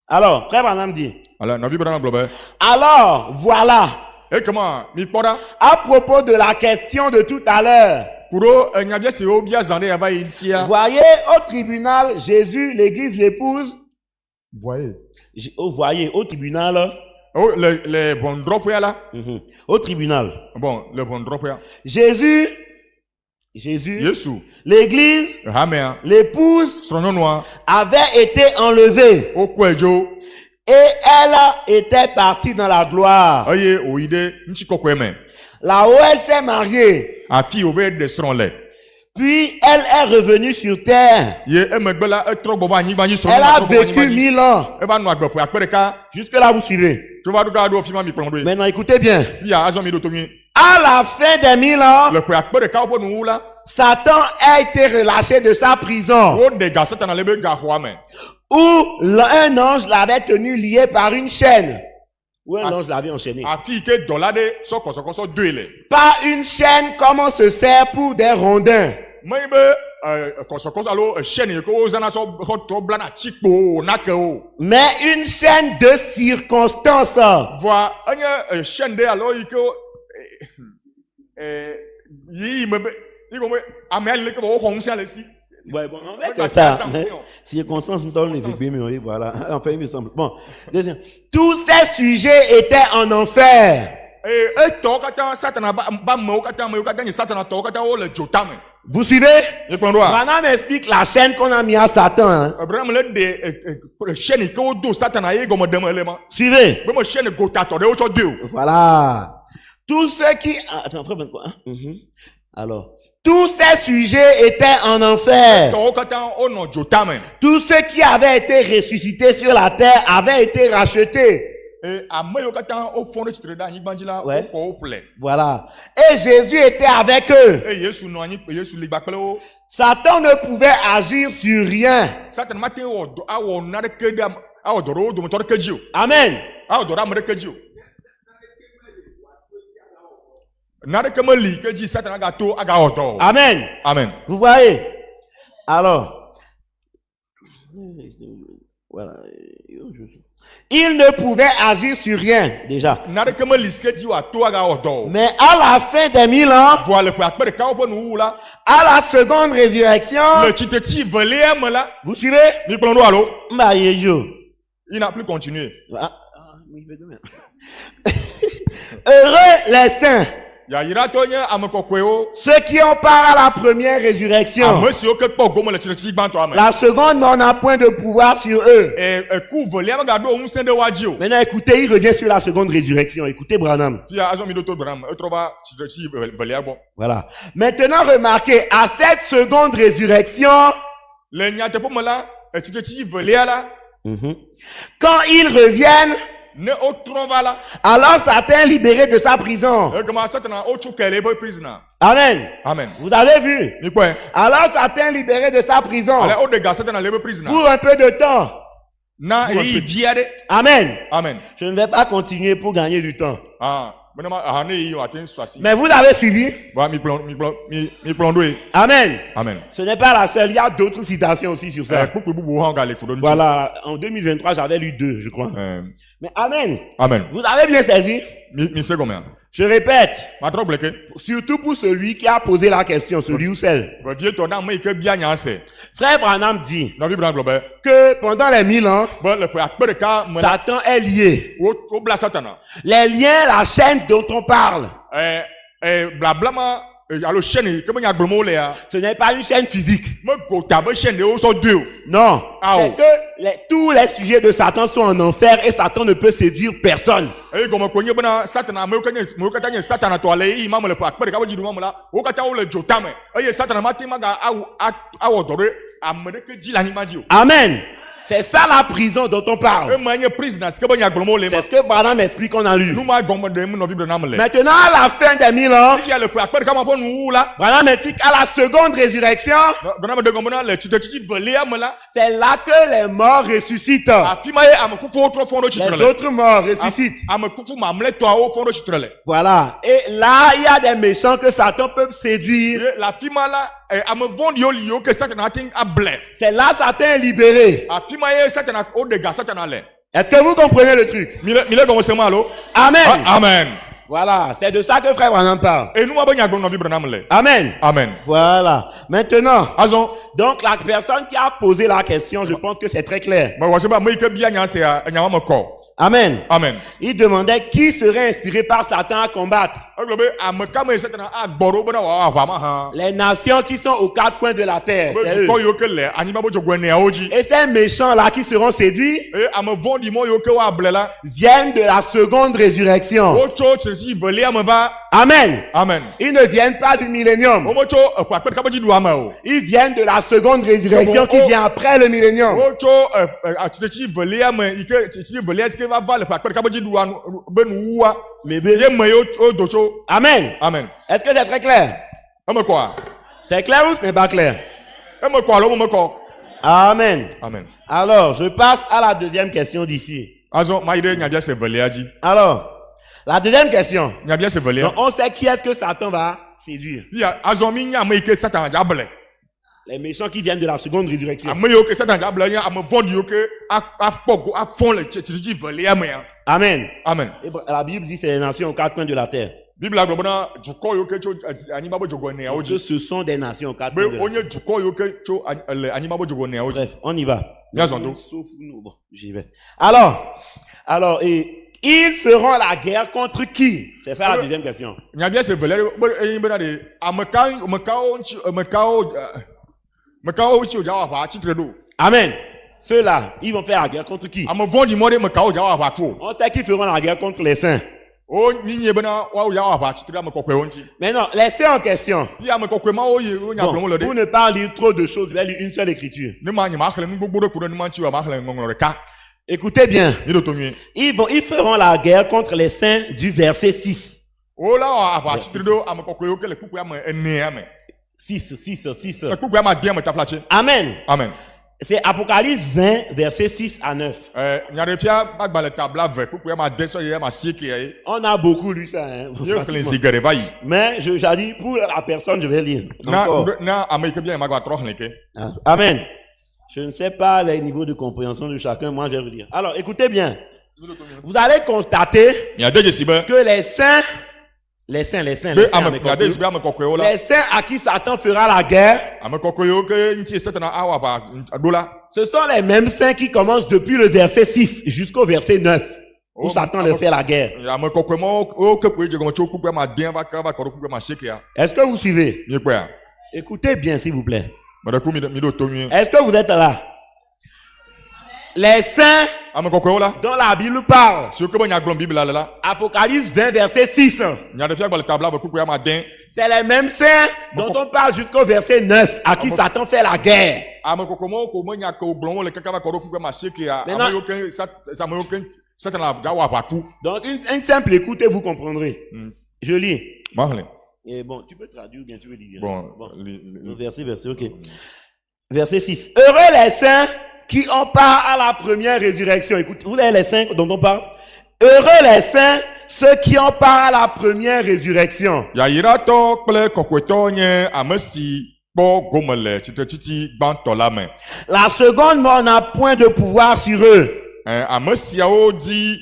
Alors, Frère Branham dit, ale nɔvi Branham gblɔ be alors, voilà, ekema mi kpɔ ɖa à propos de la question de tout à l'heure. ku ɖo nyabia siwo bia zã ɖe yava yi ŋutia Voyez au tribunal Jésus, l'église, l'épouse. voyez Voyez, au tribunal. le ʋɔnudrɔƒea la Au tribunal. bon le ʋɔnudrɔƒea Jésus, Yesu l'église, hamea l'épouse srɔ̃nyɔnua avait été enlevée wokɔe dzo et elle était partie dans la gloire. eye wòyi ɖe ŋutikɔkɔe me Là-haut, elle s'est mariée. afi wòve ɖe srɔ̃ le Puis, elle est revenue sur terre. ye emegbe la etrɔ gbɔ va anyigba dzi Elle a srɔ̃nyɔnua trɔ gbɔ va vécu anyigba dzi 1000 ans. eva nɔ agbe ƒe akpe ɖeka Jusque-là, vous suivez. tso va ɖo ga ɖo fi ma mi kplɔ ɖoe Maintenant, écoutez bien. fia azɔ mi ɖo to nyuie À la fin des 1000 ans, le ƒe akpe ɖeka ƒe nuwu la Satan a été relâché de sa prison woɖe ga Satana le be gaxɔa me où un ange l'avait tenu lié par une chaîne. Où un ange l'avait enchaîné. afi yi ke dɔla ɖe sɔ kɔsɔkɔsɔ doe le Pas une chaîne comme on se sert pour des rondins. meyi be kɔsɔkɔsɔ alo chaîne yi ke wozãna sɔ trɔ blana tsikpo nakewo Mais une chaîne de circonstances. voa enye chaîne ɖe alo yi ke yi me be yi ko me amea li ke vɔ woxɔ ŋusẽ le si Ouais, bon, en fait, Ouais, c'est ça. sanction. Circonstances, nous sommes les victimes, mais oui, voilà. Enfin, il me semble. Bon, deuxième. Tous ces sujets étaient en enfer. etɔwo katã Satana ba amewo katã amewo katã nye Satana tɔwo katã wo le dzo tame Vous suivez? ye kplɔ ɖoa Branham explique la chaîne qu'on a mis à Satan. Hein. Abraham le ɖe chaîne yi ke wodo Satana ye gɔme ɖem ele ma Suivez. be me chaîne gotatɔ ɖewo tsɔ doe o Voilà. Tous ceux qui... Attends, frère, quoi hein? Alors, tous ces sujets étaient en enfer. tɔwo katã wonɔ dzo tame Tous ceux qui avaient été ressuscités sur la terre avaient été rachetés. ame yiwo katã wofɔ ɖe tsitre ɖe anyigba dzi la Ouais. wokɔ wo ƒle Voilà. Et Jésus était avec eux. Yesu nɔ anyi Yesu li gba kple wo Satan ne pouvait agir sur rien. Satana mate awɔ naɖeke ɖe awɔ dɔ ɖe wo dometɔ ɖeke dzi o Amen. awɔ dɔ ɖe ame ɖeke dzi o naɖeke meli ke dzi Satana gato agawɔ dɔ o Amen. amen Vous voyez? Alors, voilà. Il ne pouvait agir sur rien, déjà. naɖeke meli si ke dzi wòato agawɔ dɔ o Mais à la fin des 1000 ans, voa le ƒe akpe ɖeka woƒe nuwuwu la à la seconde résurrection, le tsitetsi velia me la vous suivez? mi kplɔ ɖo alo Bah, Yejo. il n'a plus continué Heureux les saints, yayiratɔ nye ame kɔkɔewo ceux qui ont part à la première résurrection. ame siwo ke kpɔ gome le tsitetsi gbãtɔa me La seconde n'en a point de pouvoir sur eux. ku velia megaɖo ŋusẽ ɖe woa dzi o Maintenant, écoutez, il revient sur la seconde résurrection. Écoutez, Branham. fia azɔ mi ɖo to Branham etrɔ va tsitetsi velia gbɔ Voilà. Maintenant, remarquez, à cette seconde résurrection, le nyateƒe me la tsitetsi velia la quand ils reviennent, ne wotrɔ va la alors Satan est libéré de sa prison. egema Satana wotso ke le eƒe prisona Amen. Amen. Vous avez vu? Ni quoi? Alors Satan est libéré de sa prison Ale o de gasa tana lebe prison. pour un peu de temps. Na e viade. Amen. Amen. Je ne vais pas continuer pour gagner du temps. Ah, menama ahane yi aten swasi. Mais vous l'avez suivi? Wa mi plondo e. Amen. Amen. Ce n'est pas la seule. Il y a d'autres citations aussi sur ça. Pour bubu ha ga le kudo. Voilà. En 2023, j'avais lu 2, je crois. Mais Amen. Amen. Vous avez bien saisi? Mi se combien? Je répète. Ma trouble que. Surtout pour celui qui a posé la question, celui ou celle. Va vieux ton âme que bien nyase. Frère Branham dit Na vi branham globe. que pendant les 1000 ans, Bon le akpe de ka mena. Satan est lié. O bla satana. Les liens, la chaîne dont on parle, Blabla ma alo chaîne que nya gbomo le ya. ce n'est pas une chaîne physique. Me ko tabe chaîne o so deux. Non. Ah, C'est oh. que tous les sujets de Satan sont en enfer et Satan ne peut séduire personne. E comme ko nye bana satana me ka tanya satana to ale yi mamle pa akpe de ka boji du mamla. O ka ta o le jotame. E satana ma ti ma ga awo dore amede ke ji la ni ma ji o. Amen. C'est ça la prison dont on parle. E ma nye prison ce que nya gbomo le ma. C'est ce que Branham explique, on a lu. Nous ma gomme de me no vibre na mle. Maintenant, à la fin des 1000 ans, Si le pa akpe de ka ma pon ou la. Branham explique à la seconde résurrection, Bana me de gomme na le ti volé amla. c'est là que les morts ressuscitent. Afima ye amekuku otro fondo Les chitrele. autres morts ressuscitent. Amekuku mamle to o fondo chitrele. Voilà. Et là, il y a des méchants que Satan peut séduire. La fima la ame vondi yo liyo que satana ting able. C'est là Satan est libéré. Afima ye satana o de ga satana le. Est-ce que vous comprenez le truc? Mile gomo sema lo. Amen. Amen. Voilà. C'est de ça que frère Branham parle. Et nous abanya gbono vibre na mle. Amen. Amen. Voilà. Maintenant, Azon, donc la personne qui a posé la question, je pense que c'est très clair. ba waseba me ke bia nya se a nya ma ko. Amen. Amen. Il demandait qui serait inspiré par Satan à combattre. Aglobe ameka me satana agboro bona wa ma ha. Les nations qui sont aux quatre coins de la terre. C'est eux. Ko yo ke le anima bo jogwe ne aoji. Et ces méchants-là qui seront séduits E ame vondi mo yo ke wa able la. viennent de la seconde résurrection. O cho si volé ameva. Amen. Amen. Ils ne viennent pas du millénium. Omocho kwa akpe ka boji du ama o. Ils viennent de la seconde résurrection qui vient après le millénium. Ocho atiti volé ama ike titi volé est que va le akpe ka boji du anu benu wa. Mais Ye me yo o docho. Amen. Amen. Est-ce que c'est très clair? Ame quoi? C'est clair ou ce n'est pas clair? Ame quoi lo mo ko? Amen. Amen. Alors, je passe à la deuxième question d'ici. Azo ma ide nya bia se volé aji. Alors, la deuxième question. Nya bia se volé. Donc, on sait qui est-ce que Satan va séduire. Ya azo mi nya me ike satan jable. Les méchants qui viennent de la seconde résurrection. Ame yo ke satan jable nya ame vondi yo ke a pogo a fond le titi volé ama ya. Amen. Amen. Et la Bible dit c'est les nations aux quatre coins de la terre. Bible agbo bona juko yo ke cho anima bo jogwe ne Que aoji. ce sont des nations aux quatre Be coins de la terre. onye juko yo ke cho le anima bo jogwe ne aoji. Bref, on y va. Bien entendu. Sauf nous. Bon, j'y vais. Alors, et ils feront la guerre contre qui? C'est ça la deuxième question. Nya bia se volé bena de amekao chi o jawa pa chi tredo. Amen. Ceux-là, ils vont faire la guerre contre qui? Ame vondi mo de mekao jawa pa to. On sait qu'ils feront la guerre contre les saints. O ninye bena wa o jawa pa chi tredo ame kokwe onti. Mais non, les saints en question. Bi ame kokwe ma o ye o nya Bon, blomo le de. pour ne pas lire trop de choses, je vais lire une seule écriture. Ne ma nya ma khle nu gbogbo ko ni ma chi wa ma khle ngongolo de ka. Écoutez bien. Ni do to mi. Ils feront la guerre contre les saints du verset 6. O la wa pa chi tredo ame kokwe o ke le kuku ame ene ame. 6. Le kuku ame dia me ta flache. Amen. Amen. C'est Apocalypse 20, verset 6 à 9. Nya de fia bagba le tabla ve kuku ame de so ye ma sieki ye. On a beaucoup lu ça. Hein, Ye khle sigare vai. mais j'ai dit, pour la personne, je vais lire. Encore. Na ame ke bien ma gba tro khle ke. Amen. Je ne sais pas les niveaux de compréhension de chacun, moi je vais vous dire. Alors, écoutez bien. Vous allez constater Nya de jesibe. que les saints Be ame nya de jesibe ame kokwe o la. les saints à qui Satan fera la guerre, Ame kokwe o ke nti satana awa pa dola. ce sont les mêmes saints qui commencent depuis le verset 6 jusqu'au verset 9, où Oh, Satan leur fait la guerre. Ame kokwe mo o ke pe je gomo cho kuku ame dia va ka va ko kuku ame sieki ya. Est-ce que vous suivez? Ni kwa ya. Écoutez bien, s'il vous plaît. Madaku mi do to mi. Est-ce que vous êtes là? Les saints Ame kokwe o la. dont la Bible parle, Si o ke bo nya glom Bible la la. Apocalypse 20, verset 6, Nya de fia gba le tabla ve kuku ame den. c'est les mêmes saints dont on parle jusqu'au verset 9, à qui Satan fait la guerre. Ame kokomo ko mo nya ko blon le kaka va ko kuku ame sieki ya. Maintenant- Ame yo ke ame yo ke satana jawa pa tu. Donc, une simple écoute et vous comprendrez. Je lis. Ma khle. Et bon, tu peux traduire ou bien tu veux lire. Bon, Verset, ok. Verset 6. Heureux les saints qui ont part à la première résurrection. Écoute, vous avez les saints dont on parle? Heureux les saints, ceux qui ont part à la première résurrection. Yayirato kple kɔkɔetɔ nye ame si kpɔ gome le tsitretsitsi gbãtɔ la me. La seconde mort n'a point de pouvoir sur eux. Ame siawo di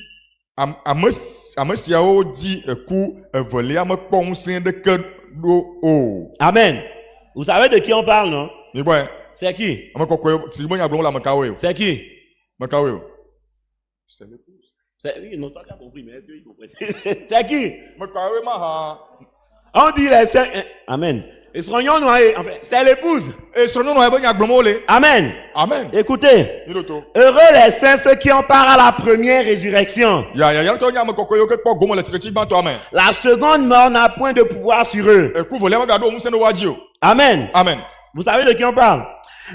ame siawo di eku evelia mekpɔ ŋusẽ ɖeke ɖo o. Amen. Vous savez de qui on parle, non? Mibɔe. C'est qui? Ame kɔkɔe si mo nya gblɔm le ame kawoe o. C'est qui? Ame kawoe o. Oui, non, toi tu as compris, mais est-ce qu'ils comprennent? C'est qui? Ame kawoe ma ha. On dit les saints. Amen. Et soignons noyés. En fait, c'est l'épouse. Et srɔ̃nyɔnu ebe nya gblɔm wole. Amen. Amen. Écoutez. Miɖoto. Heureux les saints, ceux qui ont part à la première résurrection. Yayaritɔ nye ame kɔkɔe yiwo ke kpɔ gome le tsitretsi gbãtɔa me. La seconde mort n'a point de pouvoir sur eux. Eku velia megaɖo ŋusẽ ɖe woa dzi o. Amen. Amen. Vous savez de qui on parle?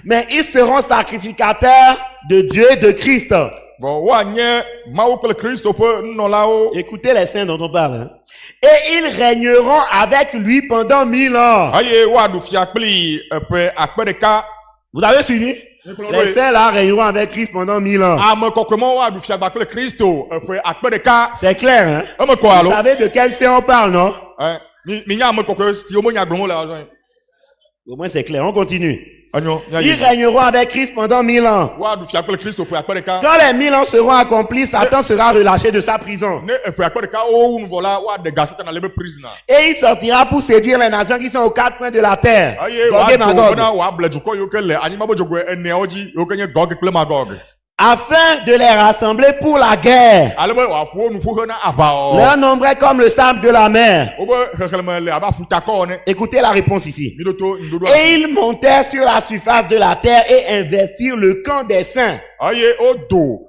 Mais ils seront sacrificateurs de Dieu et de Christ. Vɔ woanye Mawu kple Kristo ƒe nunɔlawo. Écoutez les saints dont on parle. Hein? Et ils régneront avec lui pendant 1000 ans. Eye woaɖu fia kpli ƒe akpe ɖeka. Vous avez suivi? Les saints là régneront avec Christ pendant 1000 ans. Ame kɔkɔemawo woaɖu fia gba kple Kristo ƒe akpe ɖeka. C'est clair, hein? Eme kɔ Vous alo. savez de quel saint on parle, non? Mi nya ame kɔkɔe siwo mo nya gblɔm le azɔ. Au moins c'est clair, on continue. Anyo, nya Ils yi. régneront avec Christ pendant 1000 ans. Woaɖu fia kple Kristo ƒe akpe ɖeka. Quand les 1000 ans seront accomplis, Satan sera relâché de sa prison. Ne ƒe akpe ɖeka wowu nu vɔ la woaɖe ga Satan le be prison. Et il sortira pour séduire les nations qui sont aux quatre coins de la terre. Eye Gog et woaɖo Magog. bena woable dukɔ yiwo ke le anyigba be dzogoe eneawo dzi yiwo ke nye Gog kple Magog. Afin de les rassembler pour la guerre. Ale be wòaƒo nu ƒo he na aʋawɔ. Leur nombre est comme le sable de la mer. Wobe xexlẽme le abe aƒutakɔ ene. Écoutez la réponse ici. Miɖoto ŋuɖoɖoa. Et ils montèrent sur la surface de la terre et investirent le camp des saints. Eye wodo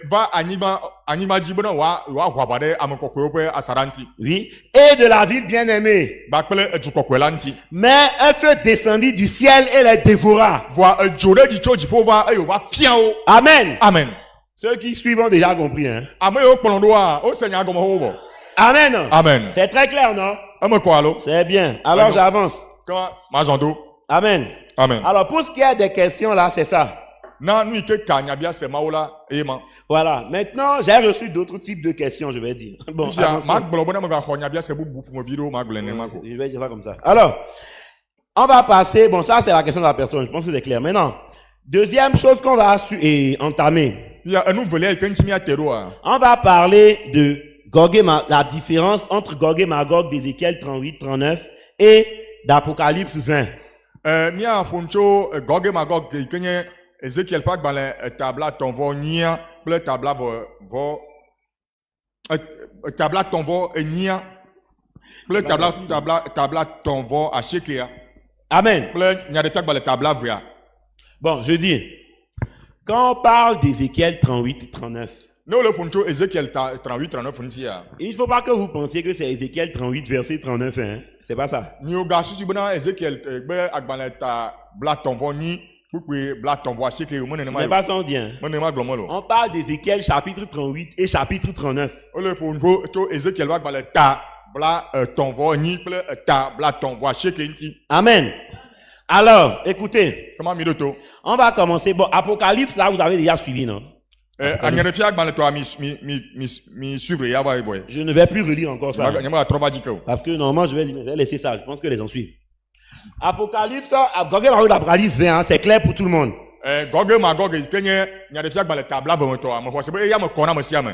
va anyigba dzi bena wòaho aʋa ɖe ame kɔkɔewo ƒe asaɖa ŋuti. Oui. Et de la ville bien-aimée. Kpakple edu kɔkɔe la ŋuti. Mais un feu descendit du ciel et les dévora. Voa edzo ɖe dzi tso dziƒo va eye wòva fia wo. Amen. Amen. Ceux qui suivent ont déjà compris, hein. Ame yiwo kplɔ ɖoa wose nya gɔme ho vɔ. Amen. Amen. C'est très clair, non? Eme kɔ alo. C'est bien. Alors Amen. j'avance. Kama mazɔ do. Amen. Amen. Alors pour ce qui est des questions là, c'est ça. Na nu yi ke ka nyabia se Mawu la eye ma. Voilà. Maintenant, j'ai reçu d'autres types de questions, je vais dire. Bon, Fia avançons. ma gblɔ bena megaxɔ nyabia se bubu ƒomevi ɖewo ma gblɔ nenema ko. Je vais dire ça comme ça. Alors, on va passer. Bon, ça c'est la question de la personne. Je pense que c'est clair. Maintenant, deuxième chose qu'on va entamer. Fia enu velia yi ke ŋuti miate ɖoa. On va parler de Gog et Magog, la différence entre Gog et Magog d'Ézéchiel 38, 39 et d'Apocalypse 20. Míaƒo tso Gog et Magog yi ke nye Ezekiel ƒe agbalẽ tabla tɔ̃vɔ nyia kple tabla tabla tɔ̃vɔ enyia kple tabla tɔ̃vɔ asiekea Amen. kple nyaɖefiagbalẽ tabla vea. Bon, je dis, quand on parle d'Ézéchiel 38 et 39, Ne wole ƒo tso Ezekiel 38, 39 ŋutia. il ne faut pas que vous pensiez que c'est Ézéchiel 38, verset 39, hein. C'est pas ça. Nyo gasusu bena Ezekiel gbe agbalẽ tabla tɔ̃vɔ nyi kpukpui bla tɔ̃vɔ asieke o me Ce nenema n'est yo. pas ça on dit, hein. Me nenema gblɔm lo. On parle d'Ézéchiel chapitre 38 et chapitre 39. Wole ƒo tso Ezekiel ƒe agbalẽ tabla tɔ̃vɔ nyi kple tabla tɔ̃vɔ asieke ŋuti. Amen. Alors, écoutez, Kema mi ɖo to. on va commencer. Bon, Apocalypse, là, vous avez déjà suivi, non? Nyaɖefia agbalẽtɔa mi suivre ya va boy. Je ne vais plus relire encore ça. Nyama gatrɔ va dzi ke o. Parce que normalement, je vais laisser ça. Je pense que les gens suivent. Apocalypse, Gog et Magog d'Apocalypse 20, hein, c'est clair pour tout le monde. Gog et Magog yi ke nye nyaɖefia agbalẽ tabla vemetɔa me xɔ se be eya me kɔna me sia me.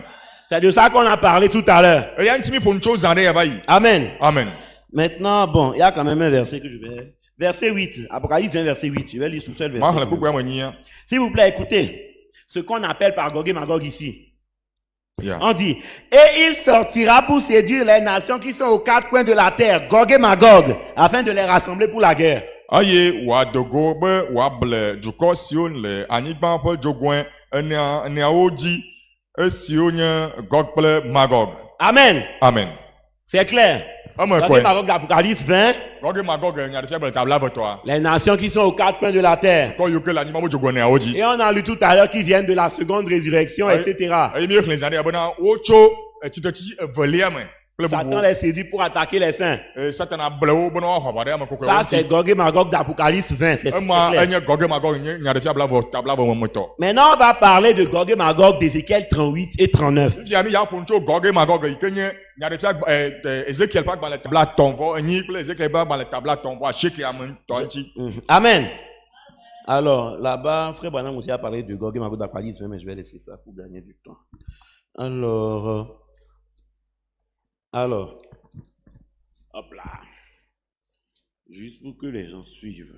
C'est de ça qu'on a parlé tout à l'heure. Eya ŋuti mi ƒo tso zã ɖe ya va yi. Amen. Amen. Maintenant, bon, il y a quand même un verset que je vais... Verset 8. Apocalypse 20, verset 8. Je vais lire sous seul Ma verset. xlẽ kpukpua me nyia. S'il vous plaît, écoutez. Ce qu'on appelle par Gog et Magog ici. Ya. On dit, et il sortira pour séduire les nations qui sont aux quatre coins de la terre, Gog et Magog, afin de les rassembler pour la guerre. Eye wòadogo be wòable dukɔ siwo le anyigba ƒe dzogoe eneawo dzi esiwo nye Gog kple Magog. Amen. Amen. C'est clair. Eme Gog et kɔe. Magog d'Apocalypse 20, Gog et Magog nyaɖefia agbalẽ tabla vetɔa. les nations qui sont aux quatre coins de la terre. Kɔ yiwo ke le anyigba ƒe dzogoe eneawo dzi. Et on a lu tout à l'heure qui viennent de la seconde résurrection, Oui. etc. Eye mi xlẽ zã ɖe ya bena wotso tsitretsi evelia me. Satan les séduit pour attaquer les saints. Satan a bleu bon wa hwa ba ko Ça, c'est Gog et Magog d'Apocalypse 20. C'est ma clair. enye Gog et Magog nya de tabla vo moto. Maintenant, on va parler de Gog et Magog d'Ézéchiel 38 et 39. Ti ami ya puncho Gog et Magog ikenye nya de tab Ezekiel pas ba le tabla tonvo enyi ple Ezekiel ba le tabla tonvo sheki am tonti. Amen. Alors, là-bas, Frère Branham aussi a parlé de Gog et Magog d'Apocalypse 20, mais je vais laisser ça pour gagner du temps. Alors, hop là. Juste pour que les gens suivent.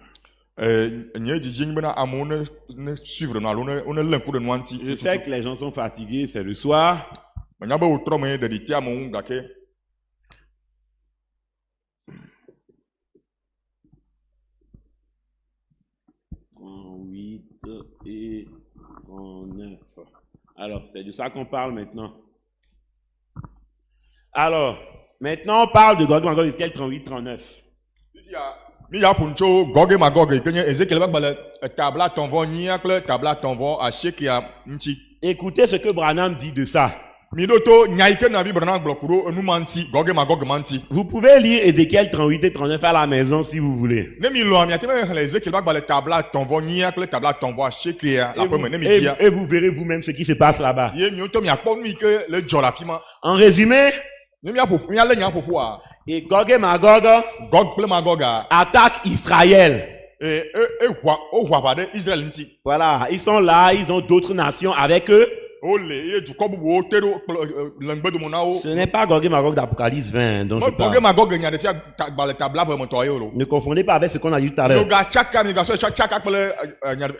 Nye di jing bena amone ne suivre na lone on len ku de nwanti. Je sais que les gens sont fatigués, c'est le soir. Nya ba utro me de di tia mo ngake. Et 39. Alors, c'est de ça qu'on parle maintenant. Alors, maintenant, on parle de Gog et Magog, Ézéchiel 38, 39. Mi ya puncho Gog et Magog ikenye Ezekiel ba le tabla tonvo nya kle tabla tonvo sheki am nti. Écoutez ce que Branham dit de ça. Mi doto nya ike na vi brana glokuro enu manti Gog et Magog manti. Vous pouvez lire Ézéchiel 38 et 39 à la maison si vous voulez. Ne mi lo ami ateme Ezekiel ba le tabla tonvo nya kle tabla tonvo sheki la pe ne mi dia. Et vous verrez vous-même ce qui se passe là-bas. Ye mi oto mi akpo mi ke le jola fima. En résumé, Ne mi apo mi ale nya popo a. et Gog et Magog Gog ple Magog a. attaquent Israël. Hwa ba de Israël nti. Voilà, ils sont là, ils ont d'autres nations avec eux. Ole ye du kobu wo tero langbe de monao. Ce n'est pas Gog et Magog d'Apocalypse 20 dont je Gog et parle. Magog nya de tia ba le tabla vraiment toyo lo. Ne confondez pas avec ce qu'on a dit tout à l'heure. Yoga chaka mi ga so chaka ple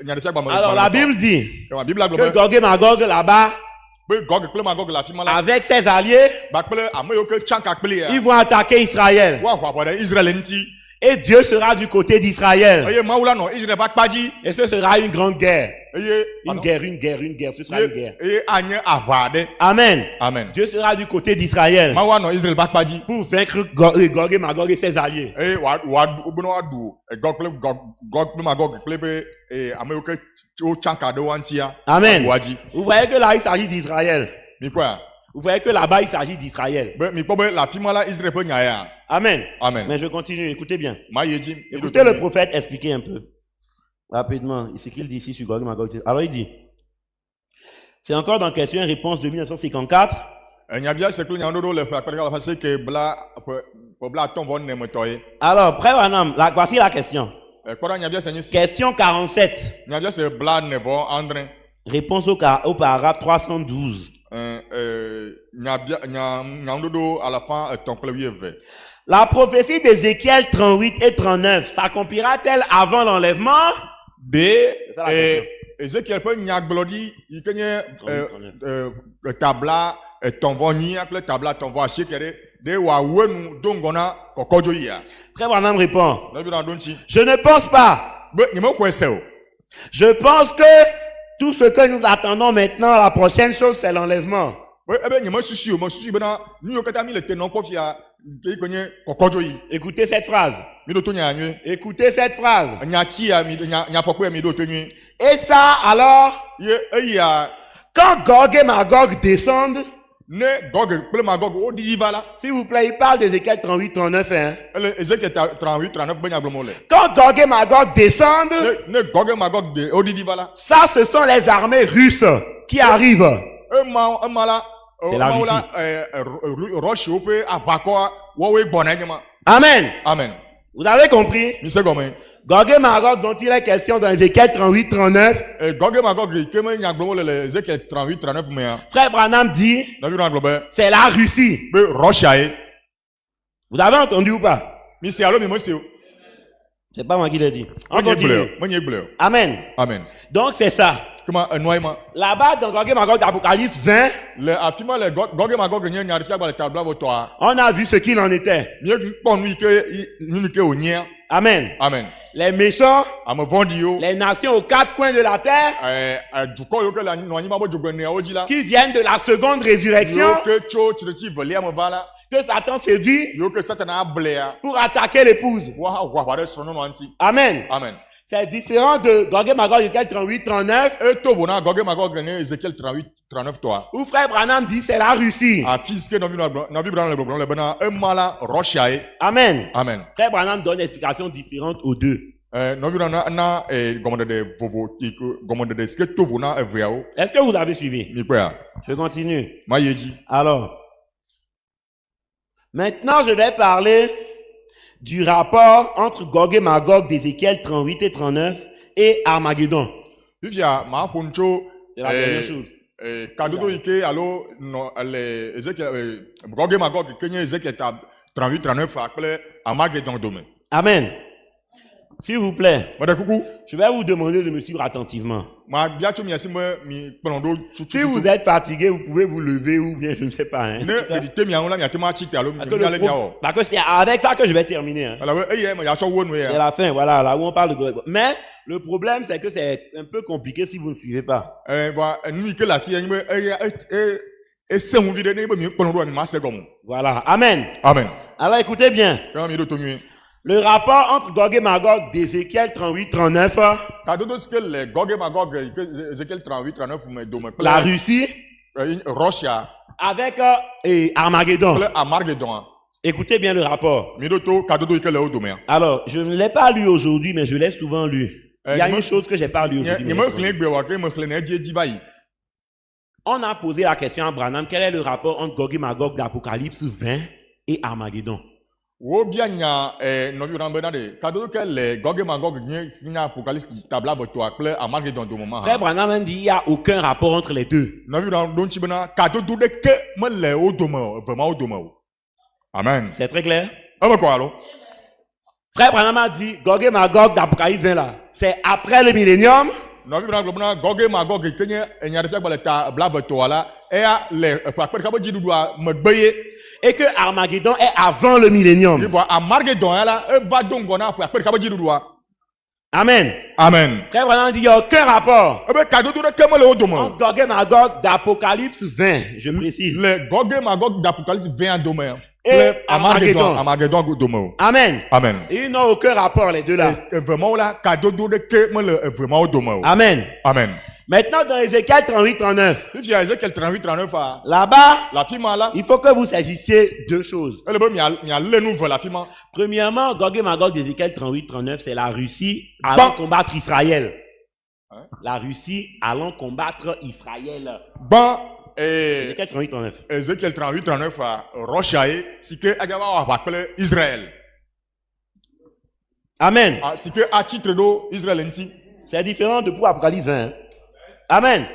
nya de tia ba. Alors la Bible dit La Bible que globe. Gog et Magog là-bas, Gog ple Magog la fima la. avec ses alliés, Ba ple amoyo ke chaka ple ya. ils vont attaquer Israël. Wa hwa ba de Israël nti. Et Dieu sera du côté d'Israël. Eye maula no Israël ba kpaji. Et ce sera une grande guerre. Eye Une guerre. Ce sera une guerre. eye anye ahwa de. Amen. Amen. Dieu sera du côté d'Israël Mawa no Israël ba kpaji. pour vaincre Gog et Magog et ses alliés. Wa obono adu Gog ple Magog ple be amoyo ke o chaka de wantia. Amen. Waji. Vous voyez que là, il s'agit d'Israël. Mi quoi? Vous voyez que là-bas, il s'agit d'Israël. Mi po be la fima la Israël pe nya ya. Amen. Amen. Mais je continue, écoutez bien. Ma yeji. Écoutez le prophète expliquer un peu. Rapidement, ce qu'il dit ici sur Gog et Magog. Alors il dit, c'est encore dans question et réponse de 1954. Nya bia se klo nya ndo le fa la fa se ke bla po bla ton von ne motoye. Alors, Frère Branham, voici la question. Ko nya bia se ni Question 47. nya bia se bla ne von André. Réponse au paragraphe 312. Nya bia nya ndo à la fin ton klo wieve. La prophétie d'Ézéchiel 38 et 39 s'accomplira-t-elle avant l'enlèvement? Ezekiel pe nya glodi ikenye tabla ton von ni akle tabla ton von shekere de wa wenu dongona kokojo ya. Frère Branham répond, Na bi na donti. je ne pense pas. Be ni mo kwese o. Je pense que tout ce que nous attendons maintenant, la prochaine chose, c'est l'enlèvement. Ebe ni mo susu be na ni yo kata mi le tenon ko fia ke konye kokojo yi. Écoutez cette phrase. Mi do to nya anwe. Écoutez cette phrase. Nya ti ya mi nya fokwe mi do to nwe. Et ça, alors, Ye ya quand Gog et Magog descendent, ne Gog ple Magog o di vala. s'il vous plaît, il parle d'Ézéchiel 38, 39, hein. Ele Ezekiel 38 39 be nya gbomo le. Quand Gog et Magog descendent, Ne Gog Magog de o di vala. ça, ce sont les armées russes qui arrivent. Mala C'est la Roche ou peut abako wo we gbona nyama. Amen. Amen. Vous avez compris? Mi se gomen. Gog et Magog dont il est question dans Ézéchiel 38, 39. Gog Magog ke me nya gbomo le Ezekiel 38 39 me ya. Frère Branham dit, Na bi na globe. c'est la Russie. Be Roche aye. Vous avez entendu ou pas? Mi se alo mi mo se o. C'est pas moi qui l'ai dit. On continue. Mo nye gbleo. Amen. Amen. Donc c'est ça. Comment noyement. Là-bas, dans Gog et Magog d'Apocalypse 20, Le afima le Gog Magog nya rifia ba le tabla vo toa. on a vu ce qu'il en était. Mi pon nu ke ni ke o nya. Amen. Amen. Les méchants, Am vondi yo. les nations aux quatre coins de la terre, Du ko yo ke la no anyi ba bo jogbene o ji la. qui viennent de la seconde résurrection, Yo ke cho ti vole am vala. que Satan séduit Yo ke Satan a blea. pour attaquer l'épouse. Wa ba de sono no anti. Amen. Amen. C'est différent de Gog et Magog, Ézéchiel 38, 39. E to vona Gog Magog ne Ezekiel 38 39 toi. Où frère Branham dit c'est la Russie. A fiske novi Branham le problème bana mala Russia e. Amen. Amen. Frère Branham donne une explication différente aux deux. Novi Branham na gommande de vovo gommande de ske to vona evriao. Est-ce que vous avez suivi? Ni quoi? Je continue. Ma yeji. Alors, maintenant je vais parler du rapport entre Gog et Magog d'Ézéchiel 38 et 39 et Armageddon. Fifia ma poncho C'est la dernière chose. kadodo ike alo no le Ezekiel Gog et Magog kenye Ezekiel 38 39 appelé Armageddon demain. Amen. S'il vous plaît, Madame coucou. je vais vous demander de me suivre attentivement. Ma bien tu mi mi plondo Si vous êtes fatigué, vous pouvez vous lever ou bien je ne sais pas. Hein. ne di temi awon la mi atema chite alo mi ale miawo. Parce que c'est avec ça que je vais terminer. Hein. Alors eh ya so wonu C'est ya. la fin, voilà, là où on parle de Gog. Mais le problème, c'est que c'est un peu compliqué si vous ne suivez pas. Voilà ni ke la ti yin se mu vide ne mi plondo ni ma se gomo. Voilà, amen. Amen. Alors écoutez bien. Quand mi do to mi. Le rapport entre Gog et Magog d'Ézéchiel 38-39, Kadodo ce que les Gog et Magog Ezekiel 38 39 me do me. la Russie Russia avec et Armageddon. le Armageddon. Écoutez bien le rapport. Mi do to kadodo ike le odome. Alors, je ne l'ai pas lu aujourd'hui, mais je l'ai souvent lu. Il y a une chose que j'ai pas lu aujourd'hui. Ni me klen gbe wa ke me klen na di bayi. On a posé la question à Branham, quel est le rapport entre Gog et Magog d'Apocalypse 20 et Armageddon? Wo bia nya novi rambena de kadodo ke le Gog et Magog ni Apocalypse tabla boto akle Armageddon do moment. Frère Branham a dit il n'y a aucun rapport entre les deux. Novi ram don chi bena kadodo de ke me le odome vraiment odome. Amen. C'est très clair? Ame ko alo. Frère Branham a dit Gog et Magog d'Apocalypse 20 là, c'est après le millénium. Novi ram globna Gog et Magog kenye enya refia gba le tabla boto ala e a le akper ka bo ji dudu a megbeye. Et que Armageddon est avant le millénium. Il voit Armageddon là e va donc gona pour akper ka bo ji dudu a. Amen. Amen. Frère Branham dit il n'y a aucun rapport E be kadodo de ke me le odome. entre Gog et Magog d'Apocalypse 20, je précise. Le Gog et Magog d'Apocalypse 20 dome. Et Le Armageddon. Armageddon dome. Amen. Amen. Ils n'ont aucun rapport les deux là. Et vraiment là kadodo de ke me le vraiment odome. Amen. Amen. Maintenant dans Ézéchiel 38-39, Si tu as Ezekiel 38 39 a là-bas, la fima là il faut que vous sachissiez deux choses. elle be mi a le nouveau la fima. Premièrement, Gog et Magog d'Ézéchiel 38-39, c'est la Russie allant combattre Israël. Hein? La Russie allant combattre Israël. Bon Ézéchiel 38-39. Ezekiel 38 39 a Russia e si que agaba wa appelé Israël. Amen. Ah si que à titre do Israël nti. C'est différent de pour Apocalypse 20. Hein. Amen.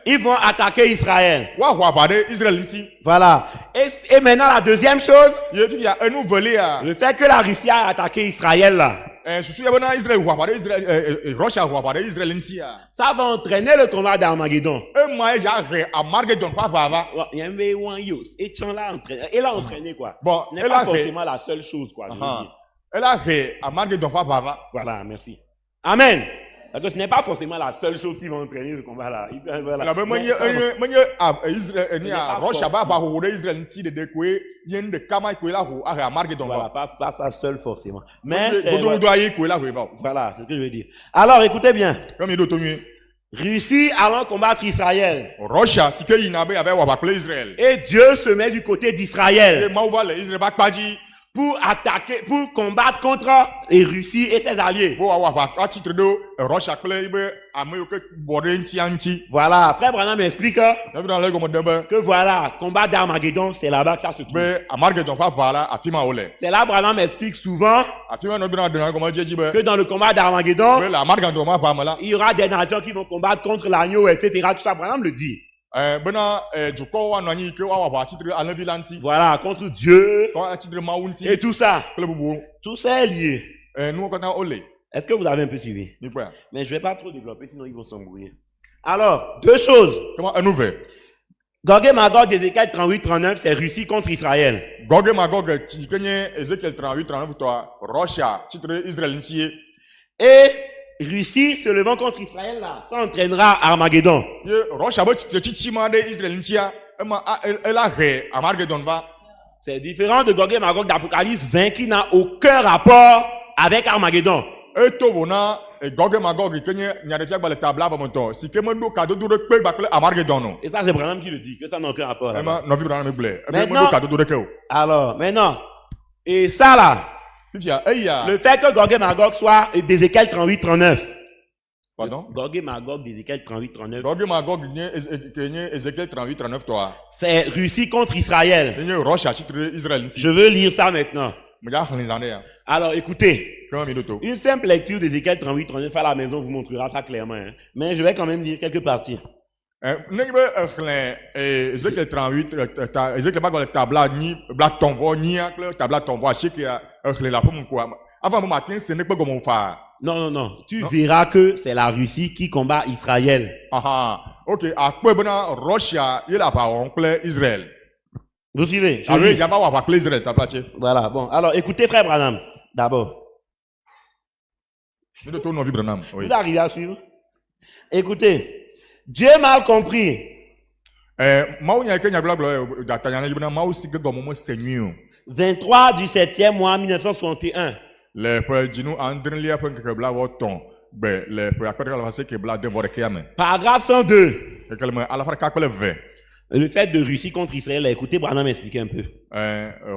Ils vont attaquer Israël. Wa bade Israël nti. Voilà. Et maintenant, la deuxième chose, Il y a un nouveau à le fait que la Russie a attaqué Israël là, susu ya bana Israël wa bade Israël Russia wa bade Israël nti a. ça va entraîner le combat d'Armageddon. E ma ya re Armageddon pa baba. Il y a un V1 et Chan l'a entraîné. Il a entraîné quoi. Bon, Ce n'est elle pas a fait. forcément la seule chose quoi. Je veux dire. Elle a re Armageddon pa baba. Voilà, merci. Amen. Parce que ce n'est pas forcément la seule chose qui va entraîner le combat là. Voilà. La be Mais manye ça va- Israël ni a Russia ba ba ho de Israël nti de ko yen de kama ko la ho a Armageddon Voilà, ba. pas ça seul forcément. Mais c'est- Godo do ayi ko la ho ba. voilà, c'est ce que je veux dire. Alors écoutez bien. Comme il do to mi Russie allant combattre Israël. Russia si ke ina be wa ba play Israël. Et Dieu se met du côté Et d'Israël ma va le Israël ba paji pour attaquer, pour combattre contre les Russie et ses alliés. bo wa ba a titre do Russia play be ameyo ke bode nti anti. Voilà, frère Branham m'explique Na bi dans le gomo de be que voilà, combat d'Armageddon, c'est là-bas que ça se trouve. be Armageddon pa bala atima ole. C'est là Branham m'explique souvent Atima no bi dans le gomo jeji be. que dans le combat d'Armageddon, Be la Armageddon ma pa mala. il y aura des nations qui vont combattre contre l'agneau, etc. Tout ça, Branham le dit. Bena juko wa no nyi ke wa ba titre anabi lanti. Voilà, contre Dieu Ko a titre maunti. et tout ça. Kle bubu. Tout ça est lié. Nous on a ole. Est-ce que vous avez un peu suivi? Ni quoi? Mais je vais pas trop développer, sinon ils vont s'embrouiller. Alors, deux choses. Comment un nouvel? Gog et Magog d'Ézéchiel 38-39, c'est Russie contre Israël. Gog et Magog qui kenye Ezekiel 38 39 toi Russia titre Israël nti. Et Russie se levant contre Israël là, ça entraînera Armageddon. Ye Russia ba titre chichima de Israël nti a. Elle a re Armageddon va. C'est différent de Gog et Magog d'Apocalypse 20 qui n'a aucun rapport avec Armageddon. E to bona Gog et Magog, il y a des fiables, les tables, si que mon dos, cadeau de paix, Amargedon. Et ça, c'est Branham qui le dit, que ça n'a aucun rapport. là-bas. Non, vivre dans le blé. Maintenant- Cadeau de Keo. Alors, maintenant, et ça là, le fait que Gog et Magog soit d'Ézéchiel 38-39. Pardon? Gog et Magog d'Ézéchiel 38-39. Gog et Magog, il y a Ézéchiel 38, 39, toi. C'est Russie contre Israël. Il y a Roche à titre Israël. Je veux lire ça maintenant. Mais il y a Alors, écoutez. un minute. Une simple lecture d'Ézéchiel 38-39 à la maison vous montrera ça clairement. Hein. Mais je vais quand même lire quelques parties. Ézéchiel 38, Ézéchiel pas le tabla ni bla tombo ni le tabla tombo à chic la pour mon quoi. Avant mon matin, ce n'est pas comme on fait. Non, non, non. Tu verras que c'est la Russie qui combat Israël. OK, à quoi bon Russia, il a pas oncle Israël. Vous suivez? Ah oui, il y a pas va Israël, t'as platé. Voilà. Bon. Alors, écoutez, frère Branham. D'abord. Nous tournons en vibranam. Oui. Vous arrivez à suivre? Écoutez. Dieu mal compris. Mau nya kenya bla bla datanya na mau si gego mo senyu. 23 du 7e mois 1961. Le pe dinu andrin lia pe ke bla woton. Be le pe akora la fase ke bla de bore kiame. Paragraphe 102. E kelme ala fara ka pele ve. Le fait de Russie contre Israël. Écoutez, Branham m'expliquer un peu.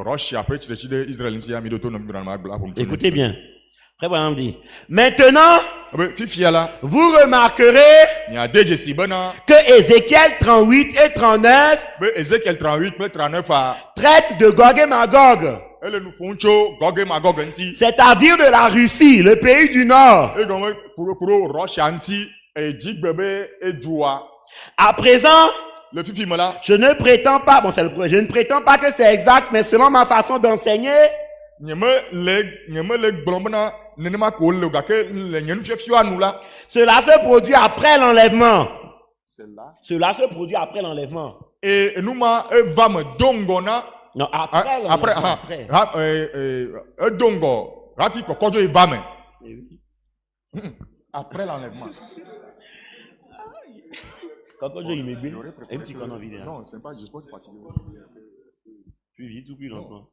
Russia pe chide Israël nsi ya mi do to no vibranam bla pour. Écoutez bien. Frère Branham dit. Maintenant, Fifi ala. vous remarquerez Ni a deje si bana. que Ézéchiel 38 et 39 Be Ezekiel 38 pe 39 a. traitent de Gog et Magog. Ele nu poncho Gog et Magog nti. C'est-à-dire de la Russie, le pays du Nord. E gomo pour Russia nti e jigbebe e dua. À présent, Le fifi mala. je ne prétends pas, bon c'est le premier, je ne prétends pas que c'est exact, mais selon ma façon d'enseigner, Nyeme le gblomna nenema ko le ga ke le nyenu fifi anu la. cela se produit après l'enlèvement. Celle-là. Cela se produit après l'enlèvement. Et nous ma va me dongona Non, après l'enlèvement. après dongo rafi ko kojo e va me. Après l'enlèvement. Quand je il me dit, un petit con en vidéo. Non, c'est pas juste pour partir. Plus vite ou plus lentement?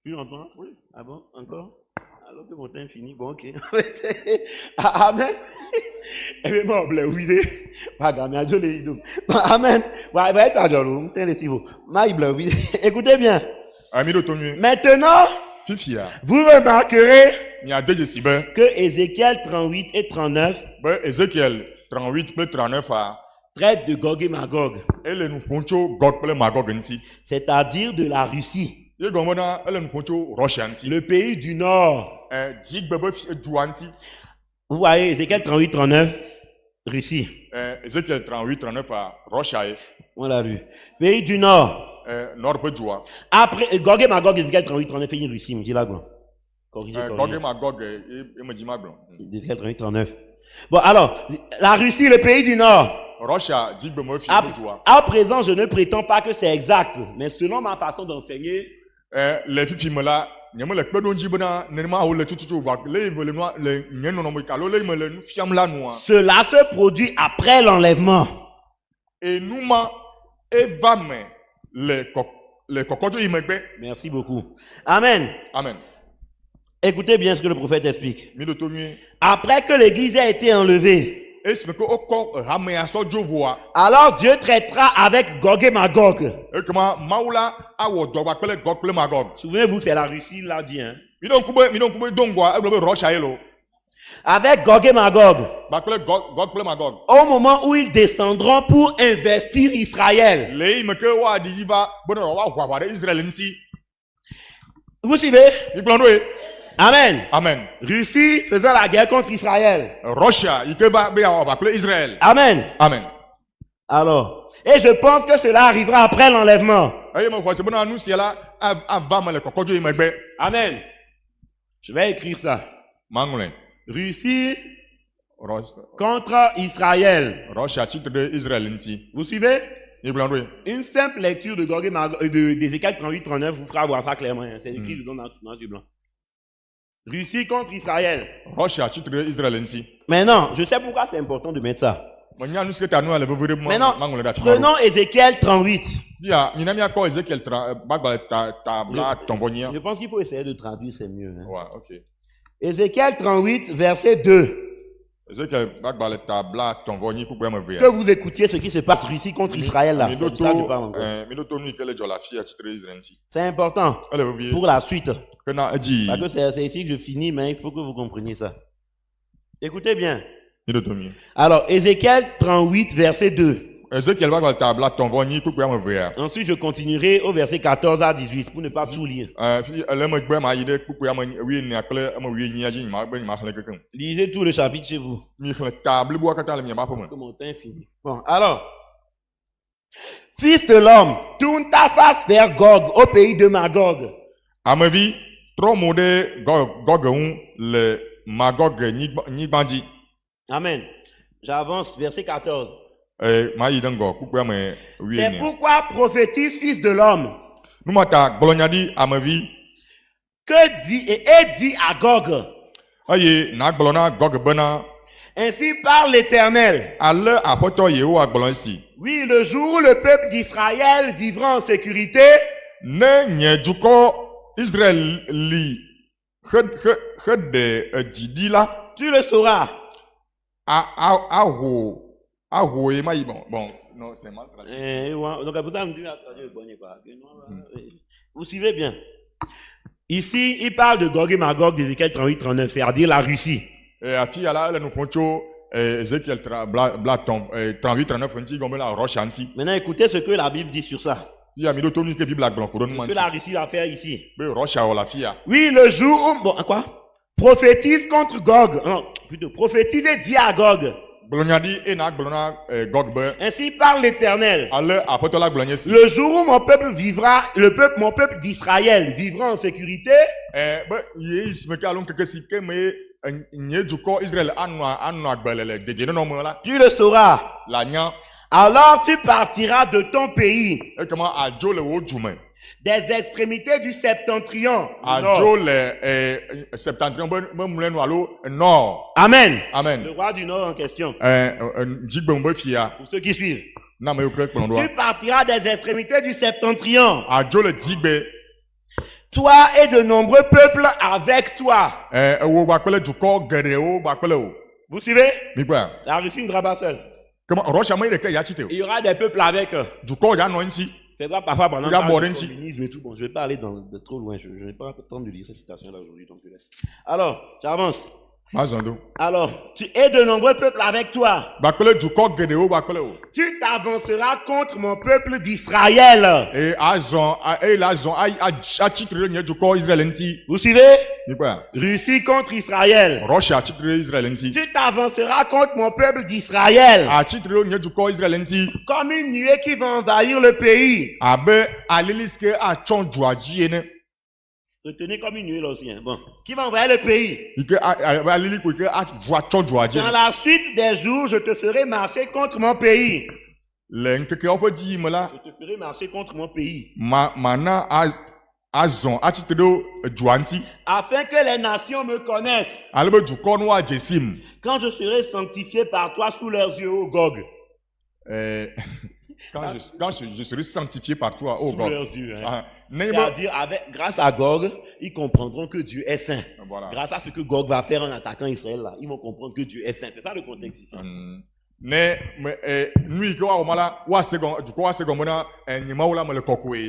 Plus lentement? Oui. Ah bon? Encore? Alors que mon temps est fini. Bon, ok. Amen. Eh bien, bon, bleu, oui, pas gamin, je l'ai dit. Amen. Ouais, va être à Jolou. T'es les suivants. Maï bleu, oui. Écoutez bien. Ami de Tonu. Maintenant, Fifi a. vous remarquerez Il y a deux sibe. que Ézéchiel 38 et 39 Ben Ezekiel 38 pe 39 a. traitent de Gog et Magog. Ele nu poncho Gog pe Magog nti. C'est-à-dire de la Russie, Ye gomona ele nu poncho Russia nti. le pays du Nord. Jigbebe dua nti. Vous voyez, Ézéchiel 38, 39, Russie. Ezekiel 38 39 a Russia e. On l'a vu. Pays du Nord. Nord pe dua. Après, Gog et Magog, Ézéchiel 38, 39, fait une Russie, me dit là, quoi. Corrigez, Gog et Magog e me dit maglon. Ézéchiel 38, 39. Bon, alors, la Russie, le pays du Nord. Russia jigbebe fi À, pe dua. à présent, je ne prétends pas que c'est exact, mais selon ma façon d'enseigner, le fifi me la nyeme le kpedo nji bena nenema wo le tututu ba le me le noa le nyeno no mo kalo le me le nu fiam la noa. cela se produit après l'enlèvement. Et nous ma e va me le kokojo imegbe. Merci beaucoup. Amen. Amen. Écoutez bien ce que le prophète explique. Mi do to nui. Après que l'église a été enlevée, E se me ko oko rame aso jovoa. alors Dieu traitera avec Gog et Magog. E kama maula awo do ba pele Gog pele Magog. Souvenez-vous, c'est la Russie, il l'a dit. Hein? Mi don kube dongwa e blobe Russia elo. Avec Gog et Magog. Ba pele Gog pele Magog. Au moment où ils descendront pour investir Israël. Le me ke wa di va bona wa wa de Israël nti. Vous suivez? Mi plando e. Amen. Amen. Russie faisant la guerre contre Israël. Russia ike va be wa pele Israël. Amen. Amen. Alors, et je pense que cela arrivera après l'enlèvement. Aye mo kwa se bona nu si la ava me le kokojo imegbe. Amen. Je vais écrire ça. Mangole. Russie contre Israël. Russia titre de Israël nti. Vous suivez? Ni blando e. Une simple lecture de Gog et Magog, d'Ézéchiel 38-39 vous fera voir ça clairement. Hein. C'est écrit dedans dans du blanc. Russie contre Israël. Russia titre de Israël nti. Maintenant, je sais pourquoi c'est important de mettre ça. Maintenant, Maintenant, prenons Ézéchiel 38. Je Je pense qu'il faut essayer de traduire, c'est mieux. Hein. Ouais, ok. Ézéchiel 38, verset 2. Que vous écoutiez ce qui se passe Russie contre Israël là. C'est ça que je parle encore. C'est important pour la suite. Parce que c'est ici que je finis, mais il faut que vous compreniez ça. Écoutez bien. Alors, Ézéchiel 38, verset 2. Ensuite, je continuerai au verset 14 à 18 pour ne pas tout lire. Lisez tout le chapitre chez vous. Que mon temps est fini. Bon, alors. Fils de l'homme, tourne ta face vers Gog, au pays de Magog. Amavi, trop modé Gog le Magog Nibandi. Amen. J'avance, verset 14. C'est pourquoi prophétise, fils de l'homme. Que dit et dit à Gog. Ainsi parle l'Éternel. Oui, le jour où le peuple d'Israël vivra en sécurité, tu le sauras. Bon, non, c'est mal traduit. Vous suivez bien. Ici, il parle de Gog et Magog d'Ézéchiel 38-39, c'est-à-dire la Russie. Maintenant, écoutez ce que la Bible dit sur ça. Ce que la Russie va faire ici. Oui, le jour où... Bon, quoi? Prophétise contre Gog. Non, plutôt, prophétise et dis à Gog. Ainsi parle l'Éternel. Le jour où mon peuple vivra, mon peuple d'Israël vivra en sécurité, tu le sauras. Alors tu partiras de ton pays, des extrémités du septentrion. Amen. Amen. Le roi du Nord en question. Pour ceux qui suivent. Tu partiras des extrémités du septentrion. Toi et de nombreux peuples avec toi. Vous suivez? La Russie ne sera pas seule. Il y aura des peuples avec eux. C'est pas parfois pendant le communisme et tout. Bon, je vais pas aller de trop loin. Je n'ai pas le temps de lire cette citation-là aujourd'hui, donc je laisse. Alors, j'avance. Alors, tu es de nombreux peuples avec toi. Tu t'avanceras contre mon peuple d'Israël. Vous suivez? Russie contre Israël. Tu t'avanceras contre mon peuple d'Israël. Comme une nuée qui va envahir le pays. Retenez comme une nuée là aussi. Bon. Qui va envahir le pays. Dans la suite des jours, je te ferai marcher contre mon pays. Je te ferai marcher contre mon pays. Afin que les nations me connaissent. Quand je serai sanctifié par toi sous leurs yeux, ô Gog. Quand je serai sanctifié par toi, ô Gog. C'est-à-dire, grâce à Gog, ils comprendront que Dieu est saint. Voilà. Grâce à ce que Gog va faire en attaquant Israël, là, ils vont comprendre que Dieu est saint. C'est ça le contexte ici.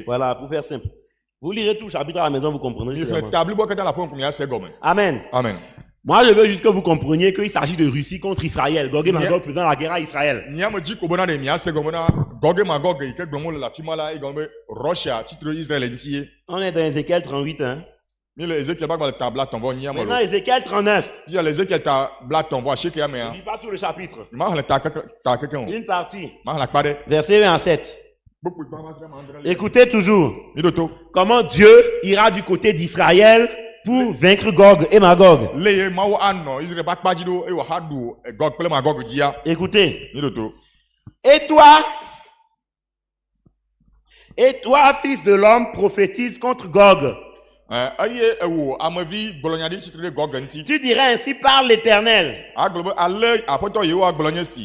Voilà, pour faire simple. Vous lirez tout le chapitre à la maison, vous comprendrez. Amen. Amen. Moi, je veux juste que vous compreniez qu'il s'agit de Russie contre Israël. Gog et Magog faisant la guerre à Israël. On est dans Ézéchiel 38, hein. Maintenant, Ézéchiel 39. Je ne lis pas tout le chapitre. Une partie. Verset 1 à 7. Écoutez toujours. Comment Dieu ira du côté d'Israël pour vaincre Gog et Magog. Écoutez. Et toi, fils de l'homme, prophétise contre Gog. Tu dirais ainsi par l'Éternel.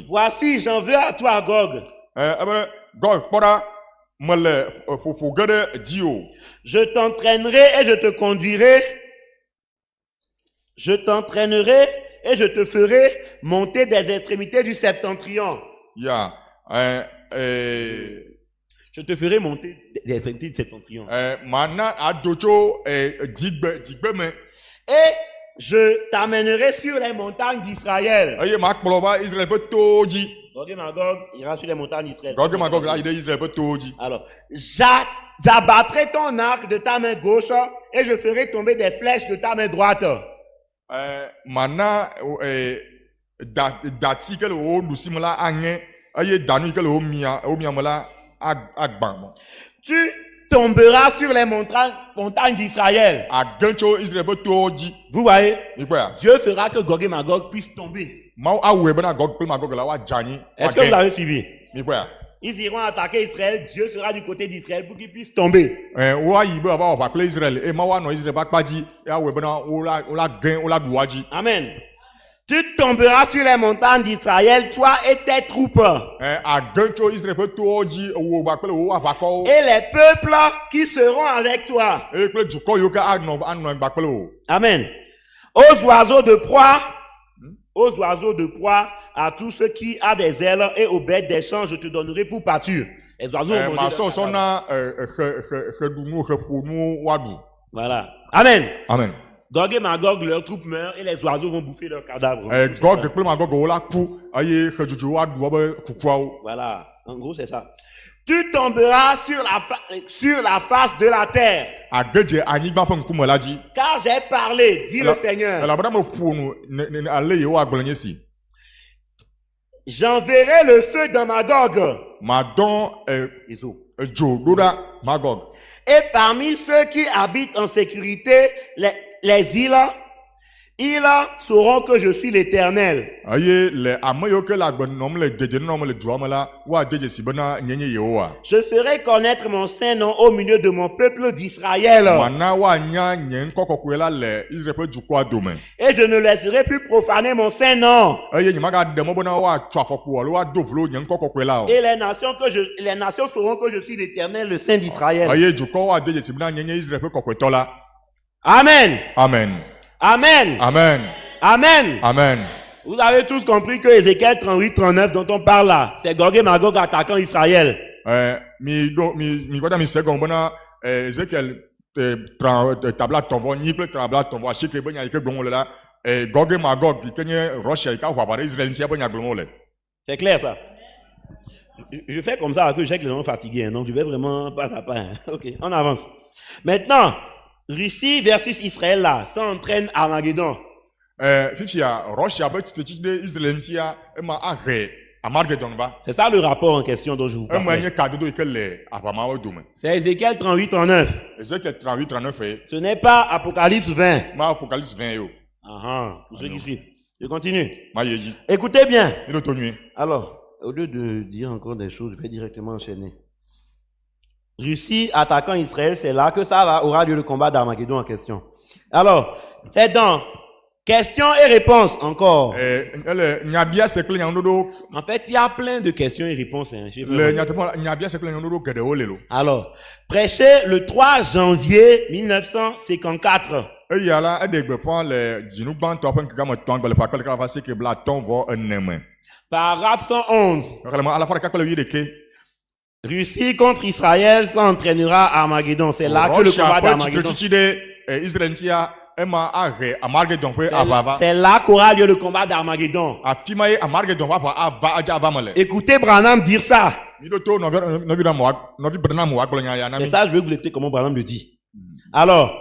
Voici, j'en veux à toi, Gog. Je t'entraînerai et je te conduirai. Je t'entraînerai et je te ferai monter des extrémités du septentrion. ya Je te ferai monter des extrémités du septentrion. mana adocho digbe me Et je t'amènerai sur les montagnes d'Israël. eye ma kplɔ va Israël ƒe towo dzi Gog et Magog ira sur les montagnes d'Israël. Gog et Magog la yi ɖe Israël ƒe towo dzi Alors, j'abattrai ton arc de ta main gauche et je ferai tomber des flèches de ta main droite. mana dati ke le wo ɖusi me la aŋe eye danu ke le wo mia me la agbã Tu tomberas sur les montagnes d'Israël. agẽ tso Israël ƒe towo dzi Vous voyez, mi kpɔa Dieu fera que Gog et Magog puissent tomber. mawu awɔe bena Gog kple Magog la woadze anyi Est-ce que vous avez suivi? mi kpɔa Ils iront attaquer Israël, Dieu sera du côté d'Israël pour qu'ils puissent tomber. woayi be wòava wɔ aʋa kple Israël eye mawu anɔ Israël ƒe akpa dzi eye awɔe bena wola gẽ wola ɖu woadzi Amen. Tu tomberas sur les montagnes d'Israël, toi et tes troupes. agẽ tso Israël ƒe towo dzi wò gba kple wo aʋakɔwo Et les peuples qui seront avec toi. eye kple dukɔ yiwo ke anɔ gba kple wo Amen. Aux oiseaux de proie, à tous ceux qui a des ailes et aux bêtes des champs, je te donnerai pour pâture. Les oiseaux vont manger leur masɔsɔ cadavre. na xeɖunuwo xeƒonuwo woaɖu Voilà. Amen. amen Gog et Magog, leurs troupes meurent et les oiseaux vont bouffer leurs cadavres. Gog kple Magog wola ku eye xedzodzowo woaɖu wobe kukuawo Voilà. En gros, c'est ça. Tu tomberas sur la face de la terre. age dze anyigba ƒe ŋkume la dzi Car j'ai parlé, dit le Seigneur. elabena meƒo nu ale yewo agblɔ nye si J'enverrai le feu dans Magog. madɔ dzo ɖo ɖa Magog Et parmi ceux qui habitent en sécurité, les îles, ils sauront que je suis l'Éternel. eye le ame yiwo ke le agbe nɔm le dedienɔnɔ me le dua me la woade dzesi bena nye Yehowa Je ferai connaître mon saint nom au milieu de mon peuple d'Israël. mana woanya nye ŋkɔ kɔkɔe la le Israël ƒe dukɔa dome Et je ne laisserai plus profaner mon saint nom. eye nyemagaɖe mɔ bena woatsɔ afɔku alo woado vlo nye ŋkɔ kɔkɔe la o Et les nations sauront que je suis l'Éternel, le Saint d'Israël. eye dukɔ woade dzesi bena nye Israël ƒe kɔkɔetɔ la Amen. amen Amen. amen Amen. amen Vous avez tous compris que Ézéchiel 38-39 dont on parle là, c'est Gog et Magog attaquant Israël. mi gbɔdɔ mi se gɔm bena Ezekiel tabla tɔnvɔ nyi kple tabla tɔnvɔ asieke be nya yi ke gblɔm wole la Gog et Magog yi ke nye Russia yi ke aʋa ɖe Israël ŋuti be nya gblɔm wole C'est clair ça? Je fais comme ça parce que je sais que les gens sont fatigués, hein, donc je vais vraiment pas à pas. Hein. Ok, on avance. Maintenant, Russie versus Israël là, ça entraîne Armageddon. fifia Russia be tititi ɖe Israël ŋutia ema ahe Armageddon va C'est ça le rapport en question dont je vous ema parle. nye kadodo yi ke le aʋamawo dome C'est Ézéchiel 38-39. Ezekiel 38-39 Ce n'est pas Apocalypse 20. ma Apocalypse 20 yo Pour ceux qui suivent. Je continue. ma ye dzi Écoutez bien. mi ɖo to nyuie Alors, au lieu de dire encore des choses, je vais directement enchaîner. Russie attaquant Israël, c'est là que aura lieu le combat d'Armageddon en question. Alors, c'est dans questions et réponses encore. ele nyabia se kple nyanuɖoɖo En fait, il y a plein de questions et réponses. Hein, chez vous. le nyateƒe nyabia se kple nyanuɖoɖo geɖewo le lo Alors, prêché le 3 janvier 1954. eya la eɖe gbeƒã le dzinu gbãtɔ ƒe ŋkeke ametɔ̃ gbe le ƒe akpe ɖeka va se ke bla atɔ̃ vɔ ene me Paragraphe 111. xexlẽme alafa ɖeka kple wuiɖeke Russie contre Israël s'entraînera à Armageddon. C'est là que le Russia combat ƒe d'Armageddon. tsitsitsi ɖe Israël ŋutia ema ahe Armageddon ƒe aʋa va C'est là qu'aura lieu le combat d'Armageddon. afi ma ye Armageddon ƒe aʋa ava adze ava me le Écoutez Branham dire ça. mi ɖo to nɔvi Branham woagblɔ nya ya na C'est mi ça, je veux que vous écoutez comment Branham le dit. Alors,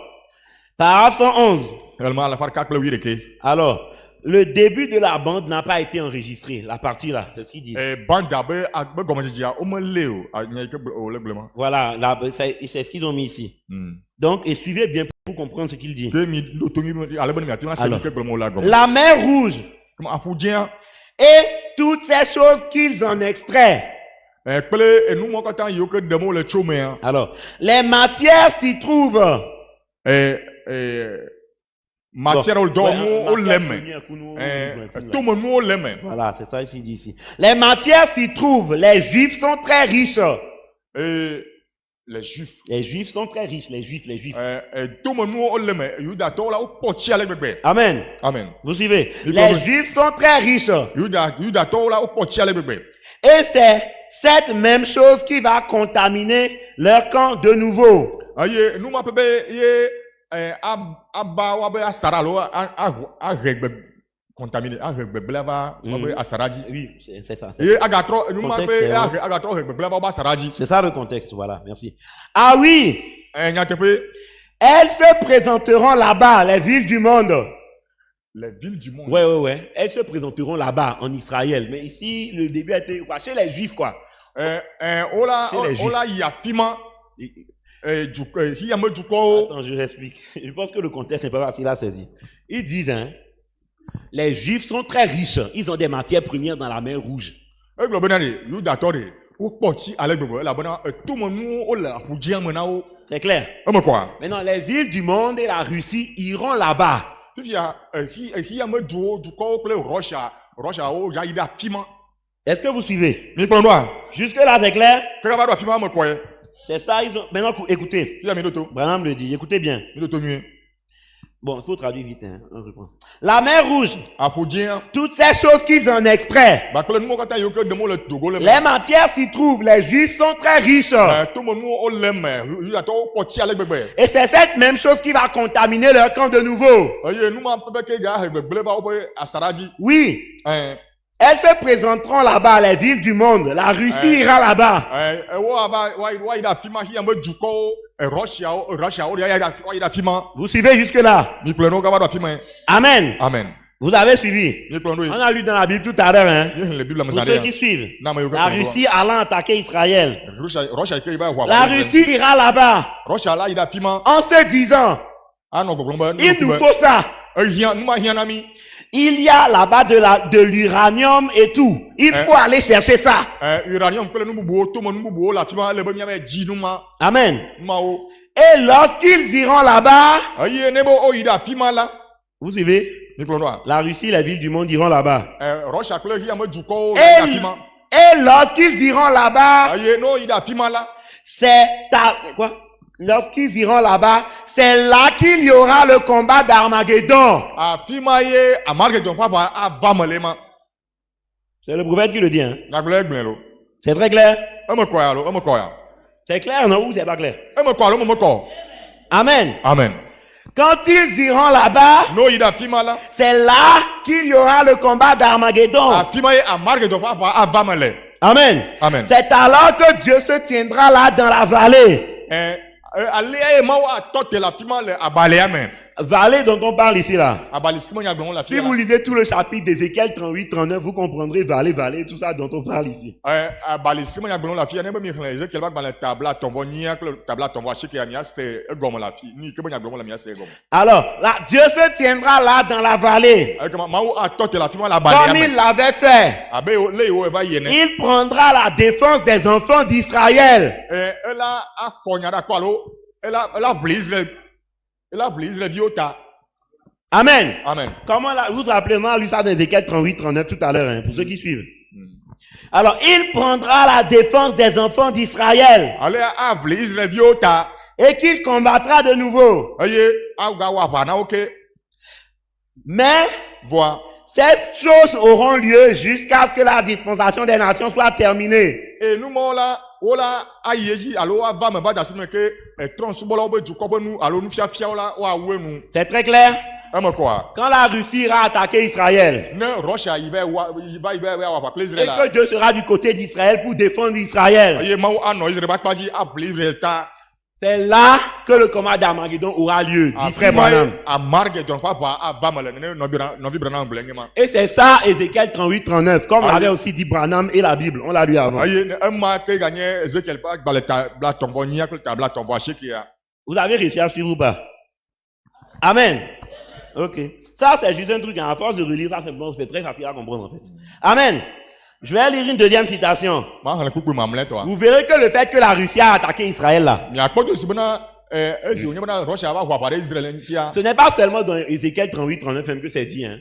paragraphe 111. xexlẽme alafa ɖeka kple wuiɖeke Alors, le début de la bande n'a pas été enregistré. La partie là, c'est ce qu'il dit. banda be gɔmedzedzia womele o nya yi ke wòle gblɔm Voilà, là, c'est ce qu'ils ont mis ici. Donc, et suivez bien pour comprendre ce qu'il dit. ke mi ɖo to nyuie ale be ne miate ŋu ase mi ke gblɔm wòle gɔme La mer rouge kema aƒu dzia et toutes ces choses qu'ils en extraient. kple enumɔ katã yiwo ke ɖem wole tso mea Alors, les matières s'y trouvent. matière dɔwɔnuwo wole me tomenuwo le me Voilà, c'est ça qu'il dit ici. Les matières s'y trouvent. Les Juifs sont très riches. les Juifs. Les Juifs sont très riches, les Juifs. Tout le monde l'aime. Yudato là, au potier avec bébé. Amen. Amen. Vous suivez? Oui, Les amen. Juifs sont très riches. Yudato là, au potier avec bébé. Et c'est cette même chose qui va contaminer leur camp de nouveau. Aye, nous m'a bébé, ye, abba wabe asaralo, contaminé, blava, wabe asaraji. Oui, c'est ça. Ye agatro, nous m'a Contexte, bébé, hein. agatro, blava, wabe asaraji. C'est ça le contexte, voilà, merci. Ah oui, Nyatepe, elles se présenteront là-bas, les villes du monde. les villes du monde. Ouais. Elles se présenteront là-bas, en Israël. Mais ici, le début a été quoi, chez les Juifs, quoi. Ola, Chez les Juifs. ola, yafima, hiyame duko. Attends, je l'explique. Je pense que le contexte n'est pas facile à saisir. Ils disent, hein, les Juifs sont très riches. Ils ont des matières premières dans la mer Rouge. Eglo benani, yudatore, au poti avec bébé, la bonne, tout le monde, oh là, pour dire maintenant, C'est clair. quoi? Maintenant, les villes du monde et la Russie iront là-bas. Il y a, hiyame duko, le Rocha, oh, ya ida fima. Est-ce que vous suivez? Mi prendra. Jusque-là, c'est clair? Quand va fima me quoi? C'est ça, ils ont... Maintenant, écoutez. Il y a minuto. Branham le dit, écoutez bien. Minuto mieux. Bon, il faut traduire vite, hein. On reprend. La mer Rouge, À pour dire, toutes ces choses qu'ils en extraient, bah, que le monde quand il y a que de mots le Togo, le les matières s'y trouvent, les Juifs sont très riches. tout le monde, on l'aime, il y a tout poti avec bébé. Et c'est cette même chose qui va contaminer leur camp de nouveau. Aïe, nous, m'a pas que gars, bébé, va au Asaraji. Oui, Hein, elles se présenteront là-bas, les villes du monde. La Russie ira là-bas. il a fima, il y a me duko, Rocha, il y a fima. Vous suivez jusque-là? Mi pleno, gaba fima. Amen. Amen. Vous avez suivi? Mi pleno, On a lu dans la Bible tout à l'heure, hein. le Bible, Pour ceux qui suivent. La Russie allant attaquer Israël. Rocha, il va voir. La Russie ira là-bas Rocha, là, il a fima. en se disant, Ah non, il nous faut ça. Il y a là-bas de l'uranium et tout. Il faut aller chercher ça. Amen. Et lorsqu'ils iront là-bas, vous suivez? La Russie, la ville du monde iront là-bas. Et lorsqu'ils iront là-bas, quoi? Lorsqu'ils iront là-bas, c'est là qu'il y aura le combat d'Armageddon. C'est le prophète qui le dit, hein. C'est très clair. C'est clair, non? Ou c'est pas clair? Amen. Amen. Quand ils iront là-bas, c'est là qu'il y aura le combat d'Armageddon. Amen. Amen. C'est alors que Dieu se tiendra là dans la vallée. Vallée dont on parle ici là. Si vous lisez tout le chapitre d'Ézéchiel 38, 39, vous comprendrez vallée, tout ça dont on parle ici. Alors, là, Dieu se tiendra là dans la vallée. Comme il l'avait fait. Il prendra la défense des enfants d'Israël. Amen. Amen. Comment là, vous vous rappelez, on a lu ça dans Ézéchiel 38, 39 tout à l'heure, hein, pour ceux qui suivent. Alors, il prendra la défense des enfants d'Israël. Et qu'il combattra de nouveau. Mais, ces choses auront lieu jusqu'à ce que la dispensation des nations soit terminée. C'est très clair. Quand la Russie ira attaquer Israël, et que Dieu sera du côté d'Israël pour défendre Israël, c'est là que le combat d'Armageddon aura lieu, dit frère Branham. Et c'est ça, Ézéchiel 38, 39, comme l'avait aussi dit Branham et la Bible, on l'a lu avant. Vous avez réussi à suivre ou pas? Amen. Ok. Ça, c'est juste un truc, à force de relire ça, c'est très facile à comprendre en fait. Amen. Je vais lire une deuxième citation. Vous verrez que le fait que la Russie a attaqué Israël là, ce n'est pas seulement dans Ézéchiel 38, 39 que c'est dit. Hein.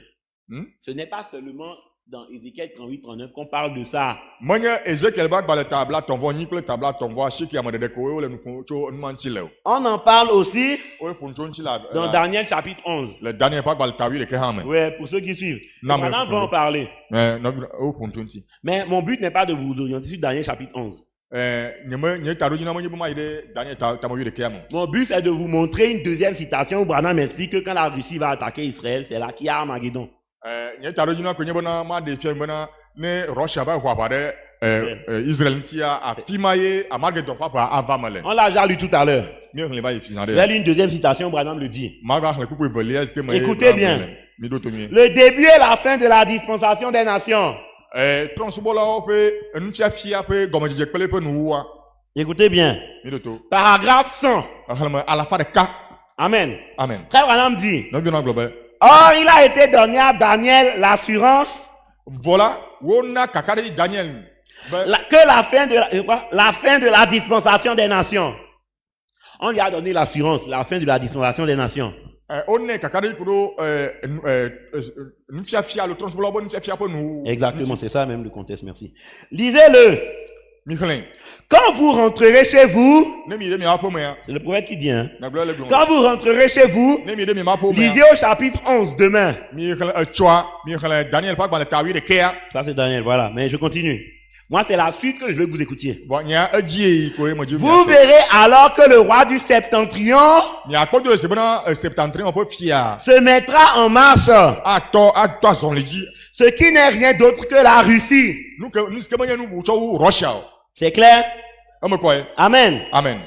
Ce n'est pas seulement dans Ézéchiel 38, 39 qu'on parle de ça. Manya Ezekiel bak bale tabla tonvo ni kle tabla tonvo shi ki amade de ko ole nu poncho nmanti le. On en parle aussi Ole poncho nti la. dans Daniel chapitre 11. Le dernier bak bale tawi le ke hame. Ouais, pour ceux qui suivent. Non, mais- Maintenant, on va en parler. No o poncho nti. Mais mon but n'est pas de vous orienter sur Daniel chapitre 11. Nyeme nye taroji na monye buma ide Daniel tamoyi de ke hame. Mon but, c'est de vous montrer une deuxième citation où Branham explique que quand la Russie va attaquer Israël, c'est là qu'il y a Armageddon. Nye taroji na ko nye bona ma de fie bona ne Russia ba hwa ba de Israel nti a fimaye Armageddon papa avamale. On l'a déjà lu tout à l'heure. Mi on le ba Je vais finale. lire une deuxième citation, Branham le dit. Maga le kupu velia ke me. Écoutez bien. Mi do to mi. Le début et la fin de la dispensation des nations. Transbola pe ntia fia pe gomaje pele pe nuwa. Écoutez bien. Mi do to. Paragraphe 100. À la fin de cas. Amen. Amen. Frère Branham dit, Non bien global. or il a été donné à Daniel l'assurance Voilà, on a kakari Daniel. que la fin de la dispensation des nations. On lui a donné l'assurance, la fin de la dispensation des nations. On est kakari kuro ntia fia le transbola bon ntia fia pe nu. Exactement, c'est ça même le contexte, merci. Lisez-le. Michelin. Quand vous rentrerez chez vous, Ne mi de mi apo me. c'est le prophète qui dit, hein. Na gloire le glon. Quand vous rentrerez chez vous, Ne mi de mi apo me. lisez au chapitre 11 demain. Michelin choa, Michelin Daniel pas ba le tawi de kea. Ça c'est Daniel, voilà. Mais je continue. Moi, c'est la suite que je veux que vous écoutiez. Bon, nya adie ko e mo Dieu. Vous verrez alors que le roi du septentrion Nya ko de se bona septentrion on peut fia. se mettra en marche, Acteur son le dit. ce qui n'est rien d'autre que la Russie. Nous ce que manya nous cho Russia. C'est clair? Ame quoi? Amen. Amen.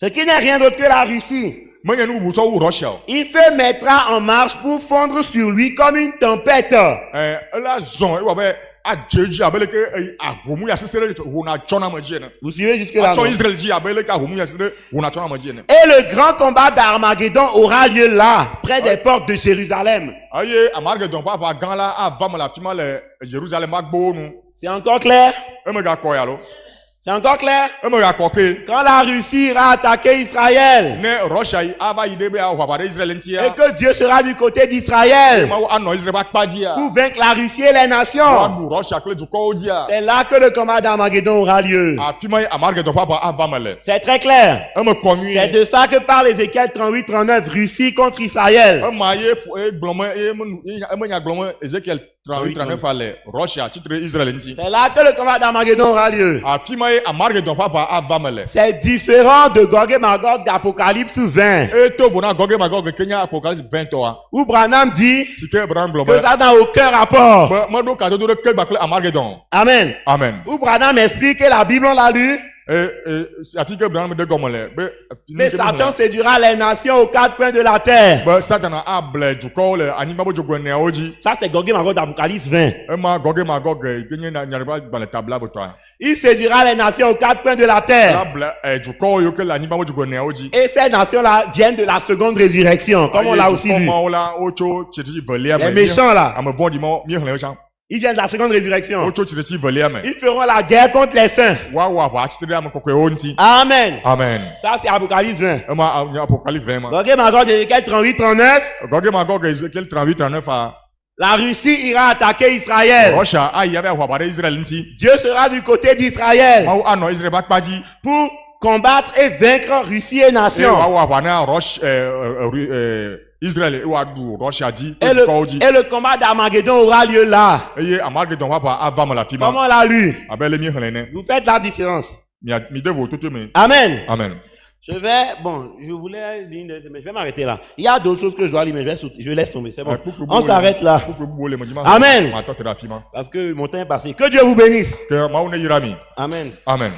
Ce qui n'est rien d'autre que la Russie. Manya nous cho Russia. Il se mettra en marche pour fondre sur lui comme une tempête. La zone wa be a jeji abele ke ahomu ya sisere wona chona maji na. Vous suivez jusque-là? A chon non? Israel ji abele ke ahomu ya sisere wona chona maji na. Et le grand combat d'Armageddon aura lieu là, près des portes de Jérusalem. Aye amarge don papa gan la ava la fima le Jérusalem agbo nu. C'est encore clair? E me ga ko ya lo. C'est encore clair? E me ga ko ke. Quand la Russie ira attaquer Israël, Ne Russia ava ide be a wa ba Israel et ntia. que Dieu sera du côté d'Israël Ma wa no Israel ba padia. pour vaincre la Russie et les Wa nations, du Russia kle du ko dia. c'est là que le combat d'Armageddon aura lieu. A fima amarge don papa ava male. C'est très clair. E me konnu. C'est de ça que parle Ézéchiel 38, 39, Russie contre Israël. E ma ye glome e me nya glome Ezekiel 38 fallait Russia titre Israel nti. C'est là que le combat d'Armageddon aura lieu. A fima ye amarge don papa ava male. C'est différent de Gog et Magog d'Apocalypse 20, Et to bona goge magog Kenya Apocalypse 20 toi. où Branham dit Si que Abraham que global. ça n'a aucun rapport. Ba ma do ka do ke bakle Armageddon. Amen. Amen. Où Branham explique que la Bible, on l'a lu, A fi que Abraham de gomole. mais Satan séduira les nations aux quatre coins de la terre. Ba Satan a ble du ko le anima bo jogo ne oji. Ça, c'est Gog et Magog d'Apocalypse 20. E ma goge magog Kenya na nyarba ba le tabla bo toi. Il séduira les nations aux quatre coins de la La terre. ble du ko yo que l'anima bo jogo ne oji. Et ces nations-là viennent de la seconde résurrection, comme on l'a aussi lu. Comment la ocho cheti velia Les méchants, là, Am bon di mo mi hlen chan. ils viennent de la seconde résurrection. Ocho cheti velia me. Ils feront la guerre contre les saints. Wa cheti am kokwe onti. Amen. Amen. Ça, c'est Apocalypse 20. E ma Apocalypse 20 ma. Gog et Magog d'Ézéchiel 38, 39. Goge magog Ezekiel 38 39 a. La Russie ira attaquer Israël. Russia a yabe wa ba Israel nti. Dieu sera du côté d'Israël Ma wa no Israel ba paji. pour combattre et vaincre Russie et E nations. wa ba na Israel wa du Russia di Et le combat d'Armageddon aura lieu là. eye Armageddon wa ba ava la fima Comment on l'a lu? abele mi helene Vous faites la différence. mi devo toto me Amen. amen Je voulais lire, mais je vais m'arrêter là. Il y a d'autres choses que je dois lire, mais je laisse tomber. C'est bon. On s'arrête là. Amen Amen. Parce que mon temps est passé. Que Dieu vous bénisse. que ma une yirami Amen. amen